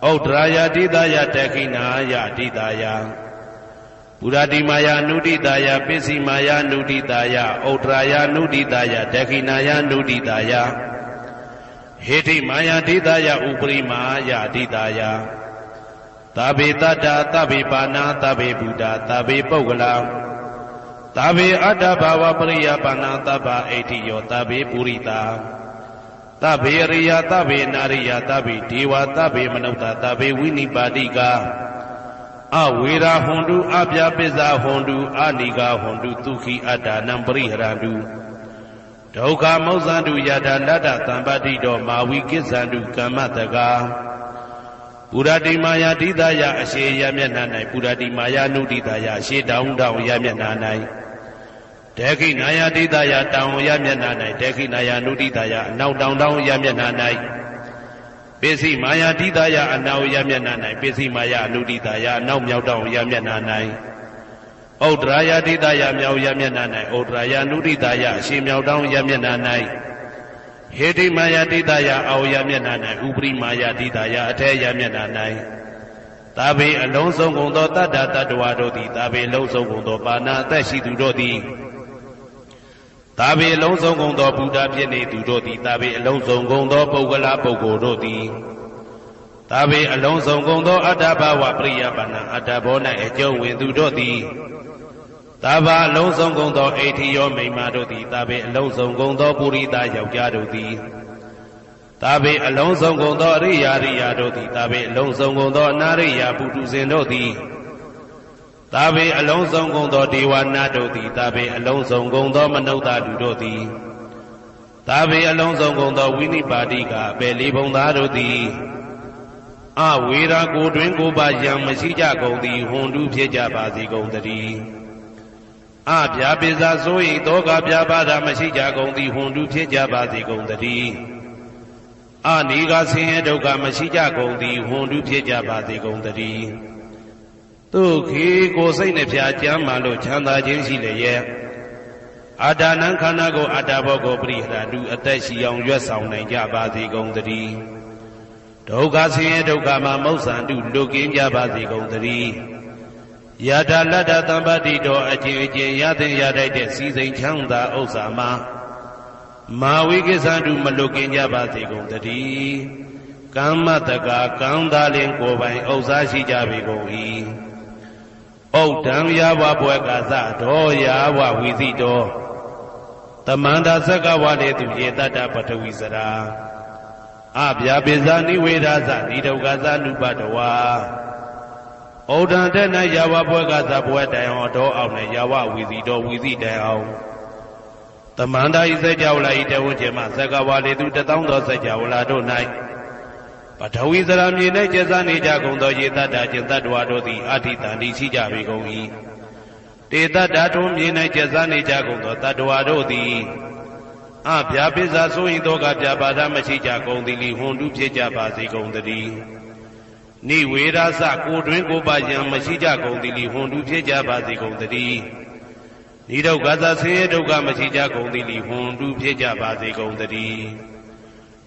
ဩဒရာယတိတယတခိနာယတိတယဥရတိမာယာနုတိတယပစ္စည်းမာယာနုတိတယဩဒရာယနုတိတယတခိနာယနုတိတယဟေတိမာယာတိတယဥပရိမာယာတိတယသဗ္ဗေတတ္တသဗ္ဗေပါဏာသဗ္ဗေဗုဒ္ဓသဗ္ဗေပုဂ္ဂလာသဗ္ဗေအတ္တဘာဝပရိယပါဏာသဗ္ဗအိဋ္ဌိယောသဗ္ဗေပုရိတာသဗ္ဗေရိယသဗ္ဗေနာရိယသဗ္ဗေဒေဝသဗ္ဗေမနုဿသဗ္ဗေဝိနိပါတိကအဝေရာဟွန်တုအပြပိဇာဟွန်တုအာနိကာဟွန်တုဒုက္ခိအတ္တနံပရိဟရန္တုဒုက္ခမောဇန္တုယထာလတ္တသံပတိတောမာဝိကိသန္တုကမ္မတကာပုရတိမာယာတိတယအရှိယမျက်နှာ၌ပုရတိမာယာနုတိတယအရှိတောင်းတောင်းယမျက်နှာ၌တေခိနာယာတိတယတောင်းယမျက်နှာ၌တေခိနာယာနုတိတယအနောက်တောင်းတောင်းယမျက်နှာ၌ပစ္စည်းမာယာတိတယအနောက်ယမျက်နှာ၌ပစ္စည်းမာယာနုတိတယအနောက်မြောက်တောင်းယမျက်နှာ၌ဩဒရာယာတိတယမြောက်ယမျက်နှာ၌ဩဒရာယာနုတိတယအရှိမြောက်တောင်းယမျက်နှာ၌ဟေတိမာယာတိတယအောယမျက်နှာ၌ဥပရိမာယာတိတယအထေယမျက်နှာ၌သာဘေအလုံးစုံကုန်သောတတ္တတ္တဝါတို့သည်သာဘေလုံးစုံကုန်သောပါဏာအသက်ရှိသူတို့သည်သာဘေအလုံးစုံကုန်သောဘုဒ္ဓဖြစ်နေသူတို့သည်သာဘေအလုံးစုံကုန်သောပုဂ္ဂလာပုဂ္ဂိုလ်တို့သည်သာဘေအလုံးစုံကုန်သောအတ္တဘာဝပရိယပါဏာအတ္တဘော၌အကျုံးဝင်သူတို့သည်သာဘာအလုံးစုံကုန်သောအိဋ္ဌိယောမိမ္မာတို့သည်သာဘေအလုံးစုံကုန်သောပုရိသယောက်ျားတို့သည်သာဘေအလုံးစုံကုန်သောအရိယာရိယာတို့သည်သာဘေအလုံးစုံကုန်သောအနာရိယာပုထုဇဉ်တို့သည်သာဘေအလုံးစုံကုန်သောဒေဝနာတို့သည်သာဘေအလုံးစုံကုန်သောမနုဿလူတို့သည်သာဘေအလုံးစုံကုန်သောဝိနိပါတိကအပေလေးဘုံသားတို့သည်အဝေရာကိုတွင်ကိုပါယံမရှိကြကုန်သည်ဟွန်တုဖြစ်ကြပါစေကုန်သတည်းအပြာပိဇာဆို၏တောကပြပါဒမရှိကြကုန်သည်ဟွန်တုဖြစ်ကြပါစေကုန်သတည်းအနိကဆင်းရဲဒုက္ခမရှိကြကုန်သည်ဟွန်တုဖြစ်ကြပါစေကုန်သတည်းဒုက္ခိကိုစိတ်နှပြကြမ်းမှလို့ချမ်းသာခြင်းရှိလေရဲ့ အာတာနံခန္ဓာကိုအာတာဘောကိုပရိဟရတုအသက်ရှိအောင်ရွတ်ဆောင်နိုင်ကြပါစေကုန်သတည်းဒုက္ခဆင်းရဲဒုက္ခမှာမௌဆန္တုလွတ်ကင်းကြပါစေကုန်သတည်းယထာလတ္တသံပတိတော်အကျဉ်အကျဉ်ရသင်ရတတ်တဲ့စီစိန်ချမ်းသာဥစ္စာမှာမာဝိကိသန္တုမလွတ်ကင်းကြပါစေကုန်သတည်းကမ္မတကာကံသာလင်ကိုယ်ပိုင်ဥစ္စာရှိကြပေကုန်၏ဩဒံယာဝဘွယ်ကသတော်ယာဝဝီစီတော်တမန္တာသက္ကဝါလေသူယေတတ္တပထဝီစရာအဗျာပိဇာနိဝေဒသနိဒုက္ခသနုပတဝါဩဒံတဲ့၌ယာဝဘွယ်ကသဘွယ်တိုင်အောင်တော်အောင်နဲ့ယာဝဝီစီတော်ဝီစီတိုင်အောင်တမန္တာဤစကြဝဠာဤတဝကျမသက္ကဝါလေသူ1000သောစကြဝဠာတို့၌ပထဝီစရာမြေ၌ကျက်စားနေကြကုန်သောယေတတ္တကျင်တ္တဝါတို့သည်အဋ္ဌိတန်တိရှိကြပေကုန်၏တေတ္တထုံးမြေ၌ကျက်စားနေကြကုန်သောတတ္တဝါတို့သည်အဗျာပိဇာဆိုရင်သောကပြပါဒမရှိကြကုန်သည်လီဟွန်တုဖြစ်ကြပါစေကုန်သတည်းနိဝေရသကိုတွင်ကိုပါယံမရှိကြကုန်သည်လီဟွန်တုဖြစ်ကြပါစေကုန်သတည်းနိဒုက္ခသဆင်းရဲဒုက္ခမရှိကြကုန်သည်လီဟွန်တုဖြစ်ကြပါစေကုန်သတည်း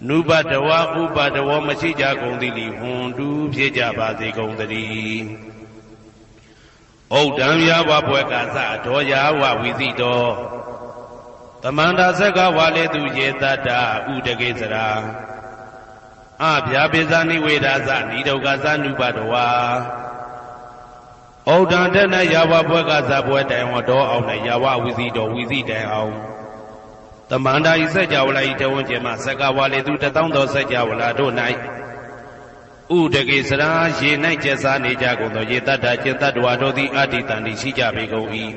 နုပတဝဥပတဝမရှိကြကုန်သည်လီဟွန်တုဖြစ်ကြပါစေကုန်သတည်းဩဒံယာဝဘွယ်ကသတော်ယာဝဝီစီတော်တမန္တာသက္ကဝါလေသူယေတတ္တဥဒကေစရာအဗျာပိဇာနိဝေဒသနိဒုက္ခသနုပတဝါဩဒံတဲ့၌ယာဝဘွယ်ကသဘွယ်တိုင်ဟောတော်အောင်နဲ့ယာဝဝီစီတော်ဝီစီတိုင်အောင်တမန္တာဤစัจ java လာဤတဝန်းကျင်မှာသက္ကဝါလေသူ1000သောစัจ java လာတို့၌ဥဒကေစရာရေ၌ကျက်စားနေကြကုန်သောယေတတ္တကျင်တတ္တဝါတို့သည်အဋ္ဌိတန်တိရှိကြပေကုန်၏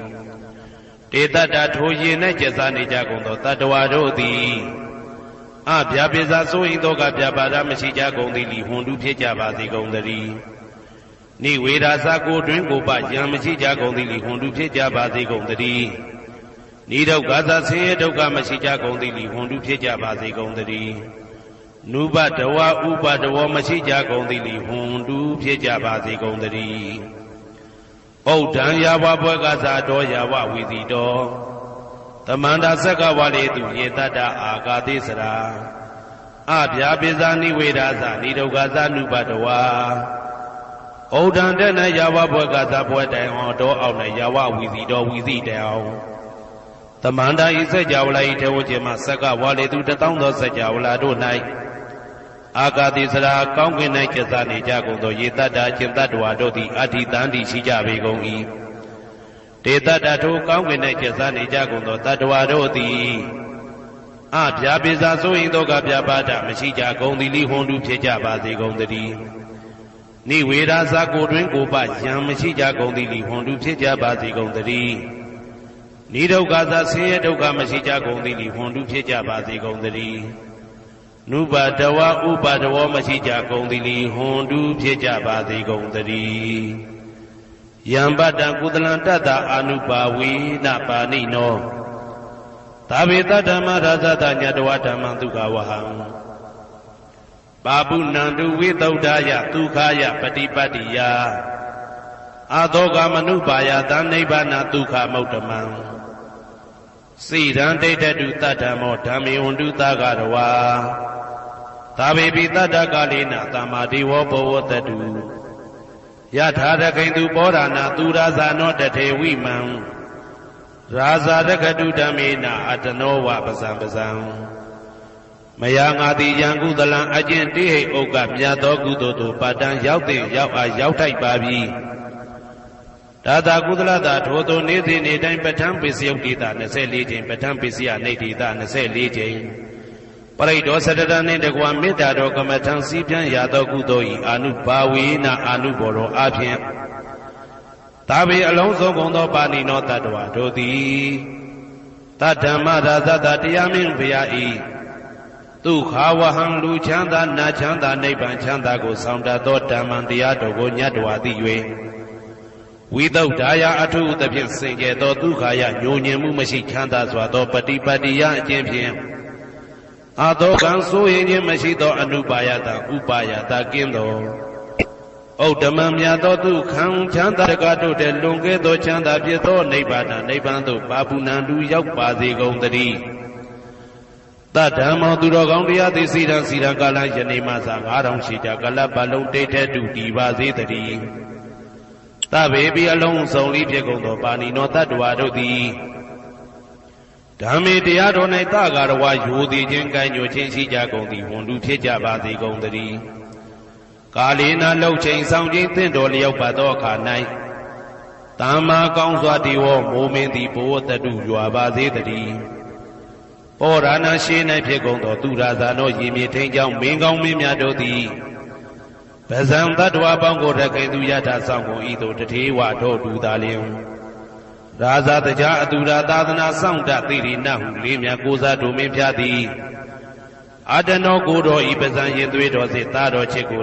တေတတ္တထိုရေ၌ကျက်စားနေကြကုန်သောတတ္တဝါတို့သည်အဗျာပိဇာဆိုရင်သောကပြပါဒမရှိကြကုန်သည်လီဟွန်တုဖြစ်ကြပါစေကုန်သတည်းနိဝေဒသကိုတွင်ကိုပယံမရှိကြကုန်သည်လီဟွန်တုဖြစ်ကြပါစေကုန်သတည်းနိဒုက္ခသဆင်းရဲဒုက္ခမရှိကြကုန်သည်လီဟွန်တုဖြစ်ကြပါစေကုန်သတည်းနုပတဝဥပတဝမရှိကြကုန်သည်လီဟွန်တုဖြစ်ကြပါစေကုန်သတည်းဩဒံယာဝဘွယ်ကသတော်ယာဝဝီစီတော်တမန္တာသက္ကဝါလေသူယေတတ္တအာဂါတိစရာအဗျာပိဇာနိဝေဒသနိဒုက္ခသနုပတဝါဩဒံတဲ့၌ယာဝဘွယ်ကသဘွယ်တိုင်အောင်တော်အောင်နဲ့ယာဝဝီစီတော်ဝီစီတိုင်အောင်တမန္တာဤစัจ java လာဤထေဝကျင်မှသက္ကဝါလေသူ1000သောစัจ java လာတို့၌အာဂါတိစရာကောင်းကင်၌ကျက်စားနေကြကုန်သောယေတတ္တကျင်တတ္တဝါတို့သည်အဋ္ဌိတန်တိရှိကြပေကုန်၏တေတတ္တထိုကောင်းကင်၌ကျက်စားနေကြကုန်သောတတ္တဝါတို့သည်အဗျာပိဇာဆိုရင်သောကပြပါဒမရှိကြကုန်သည်လီဟွန်တုဖြစ်ကြပါစေကုန်သတည်းနိဝေဒသကိုတွင်ကိုပယံမရှိကြကုန်သည်လီဟွန်တုဖြစ်ကြပါစေကုန်သတည်းနိဒုက္ခသဆင်းရဲဒုက္ခမရှိကြကုန်သည်လီဟွန်တုဖြစ်ကြပါစေကုန်သတည်းနုပတဝဥပတဝမရှိကြကုန်သည်လီဟွန်တုဖြစ်ကြပါစေကုန်သတည်းယံပတ္တကုသလံတတ္တအာနုပါဝေနပါဏိနောသာဝေတဓမ္မရာဇတညတဝဓမ္မဒုက္ခဝဟံပါပုဏ္ဏံတုဝိသုဒ္ဓယဒုက္ခယပฏิပတ္တိယအာသောကမနုပါယသနိဗ္ဗာနဒုက္ခမௌတ္တမံစိရန်ဒိဋ္ဌတုတတ္တမောဓမ္မေဝန္တုသဂရဝါသာဝေပိတတ္တကာလေနသမ္မာဒေဝဘောဝတတုယထာရခိတုပောရဏသူရာဇာနောတထေဝိမံရာဇာရခတုဓမ္မေနအတနောဝပဇံပဇံမယငါတိယံကုသလံအကျင့်တိဟိဥက္ကမြတ်သောကုသိုလ်တို့ပါတံရောက်တဲ့ရောက်အားရောက်ထိုက်ပါပြီဒါသာကုသလတာထိုသို့နေ့စဉ်နေ့တိုင်းပဋ္ဌာန်းပိစယုတ်တိတာ24ကြိမ်ပဋ္ဌာန်းပိစယနေတိတာ24ကြိမ်ပရိဒောစတတနှင့်တကွာမေတ္တာတော်ကမ္မထံစည်းပြန်ရသောကုသိုလ်ဤအာနုဘာဝေနအာနုဘောရောအဖြင့်သာဝေအလုံးစုံကုန်သောပါဏိနောတတ္တဝါတို့သည်တတ္တမရာဇတတရားမင်းဘုရားဤဒုက္ခဝဟံလူချမ်းသာနာချမ်းသာနိဗ္ဗာန်ချမ်းသာကိုဆောင်တတ်သောဓမ္မံတရားတော်ကိုညတ်တော်သိ၍ဝိသုဒ္ဓါယအထုသဖြင့်စင်ကြယ်သောဒုက္ခယညှို့ညင်မှုမရှိချမ်းသာစွာသောပฏิပတ္တိယအကျင့်ဖြင့်အာသောကံဆိုရင်ခြင်းမရှိသောအနုပါယတဥပါယတကင်းသောဩ ဩဓမ္မမြတ်သောသူခံချမ်းသာတကားတို့တဲ့လွန်ကဲသောချမ်းသာဖြစ်သောနိဗ္ဗာန်နိဗ္ဗာန်သို့ပါပုဏ္ဏတူရောက်ပါစေကုန်သတည်းတတ္ဓမ္မောသူတော်ကောင်းတရားသည်စီရန်ကာလယနေ့မှစ9000ရှိကြကလပ်ပတ်လုံးတိတ်တဲ့တူတည်ပါစေတည်းသဗ္ဗေပိအလုံးစုံလေးဖြစ်ကုန်သောပါဏိနောတတ္တဝါတို့သည်ဓမ္မေတရားတော်၌သကာရဝယူသည်ချင်းကံညွချင်းရှိကြကုန်သည်ဝန်တူဖြစ်ကြပါစေကုန်သတည်းကာလေနာလှုပ်ချိန်ဆောင်ခြင်းသင့်တော်လျောက်ပါသောအခါ၌သမ္မာကောင်းစွာတည်ဝမိုးမင်းသည်ဘိုးတတုရွာပါစေတည်းဩရဏရှိ၌ဖြစ်ကုန်သောသူရာဇာတို့ရည်မြေထိန်ကြောင့်မင်းကောင်းမင်းများတို့သည်ဗဇံတတ္တဝါပေါင်းကိုရခိုင်သူယထာဆောင်ကုန်ဤသို့တထေဝထို့တူသာလျင်ရာဇာတကြားအတူရာသာသနာဆောင်တသိရိနဟုလေးမြတ်ကိုစားတို့မင်းဖျားသည်အာတနောကိုတော်ဤပဇံရင်သွေးတော်စေသားတော်ချစ်ကို